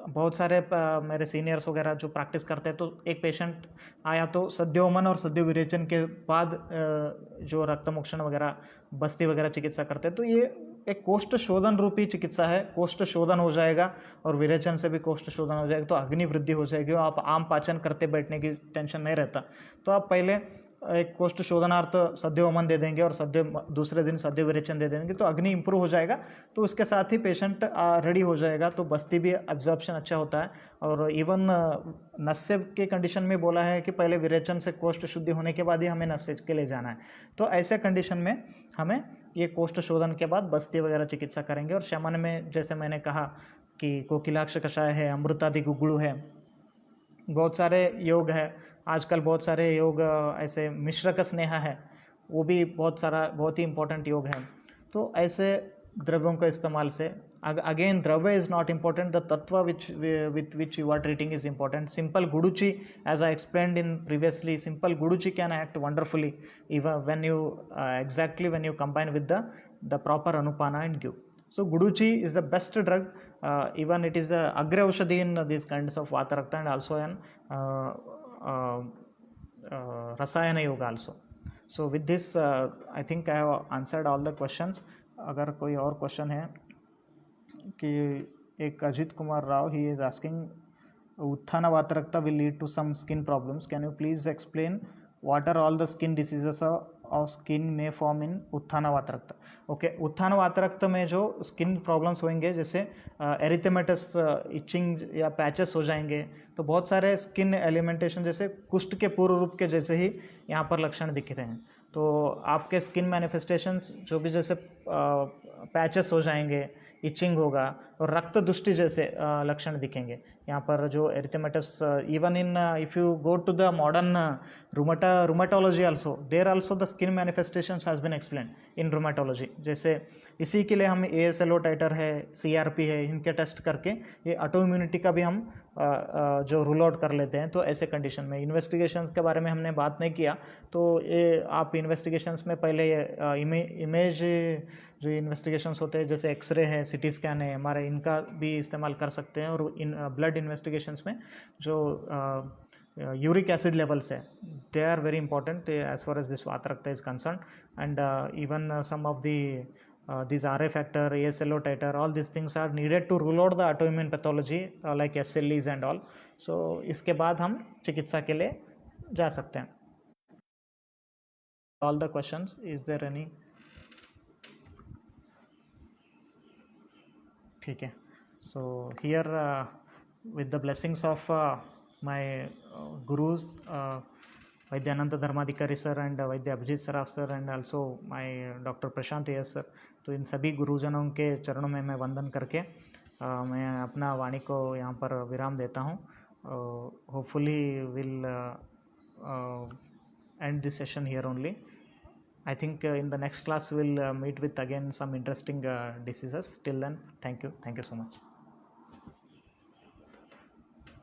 बहुत सारे मेरे सीनियर्स वगैरह जो प्रैक्टिस करते हैं, तो एक पेशेंट आया तो सद्योमन और सद्यो विरेचन के बाद जो रक्तमोक्षण वगैरह, बस्ती वगैरह चिकित्सा करते हैं, तो ये एक कोष्ठ शोधन रूपी चिकित्सा है। कोष्ठ शोधन हो जाएगा और विरेचन से भी कोष्ठ शोधन हो जाएगा, तो अग्नि वृद्धि हो जाएगी। आप आम पाचन करते बैठने की टेंशन नहीं रहता। तो आप पहले एक कोष्ठ शोधनार्थ सद्योमन दे देंगे और दूसरे दिन सद्य विरेचन दे देंगे, तो अग्नि इंप्रूव हो जाएगा। तो उसके साथ ही पेशेंट रेडी हो जाएगा। तो बस्ती भी एब्जॉर्प्शन अच्छा होता है। और इवन नस्य के कंडीशन में बोला है कि पहले विरेचन से कोष्ठ शुद्धि होने के बाद ही हमें नस्य के लिए जाना है। तो ऐसे कंडीशन में हमें ये कोष्ठ शोधन के बाद बस्ती वगैरह चिकित्सा करेंगे। और शमन में जैसे मैंने कहा कि कोकिलाक्ष कषाय है, अमृतादि गुगुड़ू है, बहुत सारे योग है। आजकल बहुत सारे योग ऐसे मिश्रक स्नेह है, वो भी बहुत ही इंपॉर्टेंट योग है। तो ऐसे द्रव्यों का इस्तेमाल से, again dravya is not important, the tattva with which you are treating is important. Simple guduchi, as I explained in previously, simple guduchi can act wonderfully even when you combine with the proper anupana and give. So guduchi is the best drug. Even it is the agra aushadhi in these kinds of vata rakta and also in rasayana yoga also. So with this I think I have answered all the questions. अगर कोई और question है कि एक Ajit Kumar Rao, he is asking उत्थाना वातरक्ता will lead to some skin problems. Can you please explain what are all the skin diseases of skin में form in उत्थान वातरक्त. Okay, उत्थान वातरक्त में जो स्किन प्रॉब्लम्स होंगे जैसे एरिथेमेटस, इचिंग या पैचेस हो जाएंगे, तो बहुत सारे स्किन एलिमेंटेशन जैसे कुष्ठ के पूर्व रूप के जैसे ही यहाँ पर लक्षण दिखते हैं. तो आपके स्किन मैनिफेस्टेशंस जो भी जैसे पैचेस हो जाएंगे, इचिंग होगा और रक्त दुष्टि जैसे लक्षण दिखेंगे. यहाँ पर जो erythematous, even in if you go to the modern rheumatology also, there also the skin manifestations has been explain in rheumatology. जैसे इसी के लिए हम ASLO टाइटर है, CRP है, इनके टेस्ट करके ये ऑटो इम्यूनिटी का भी हम जो रूल आउट कर लेते हैं. तो ऐसे कंडीशन में इन्वेस्टिगेशंस के बारे में हमने बात नहीं किया, तो ये आप इन्वेस्टिगेशंस में पहले इमेज जो इन्वेस्टिगेशंस होते हैं जैसे एक्सरे है, CT स्कैन है, हमारे इनका भी इस्तेमाल कर सकते हैं. और इन ब्लड इन्वेस्टिगेशंस में जो यूरिक एसिड लेवल्स है, they are very important as far as this vatarakta is concern. And even some of the these RA factor, ASLO titer, all these things are needed to rule out the autoimmune pathology like SLEs and all. So इसके बाद हम चिकित्सा के लिए जा सकते हैं. All the questions, is there any? ठीक है. So here with the blessings of my gurus, Vaidyanand Dharmadhikari sir and Vaidya Abhijeet Saraf sir and also my doctor Prashant S sir, तो इन सभी गुरुजनों के चरणों में मैं वंदन करके मैं अपना वाणी को यहाँ पर विराम देता हूँ. Hopefully will and this session here only. I think in the next class we'll meet with again some interesting diseases. Till then, thank you so much.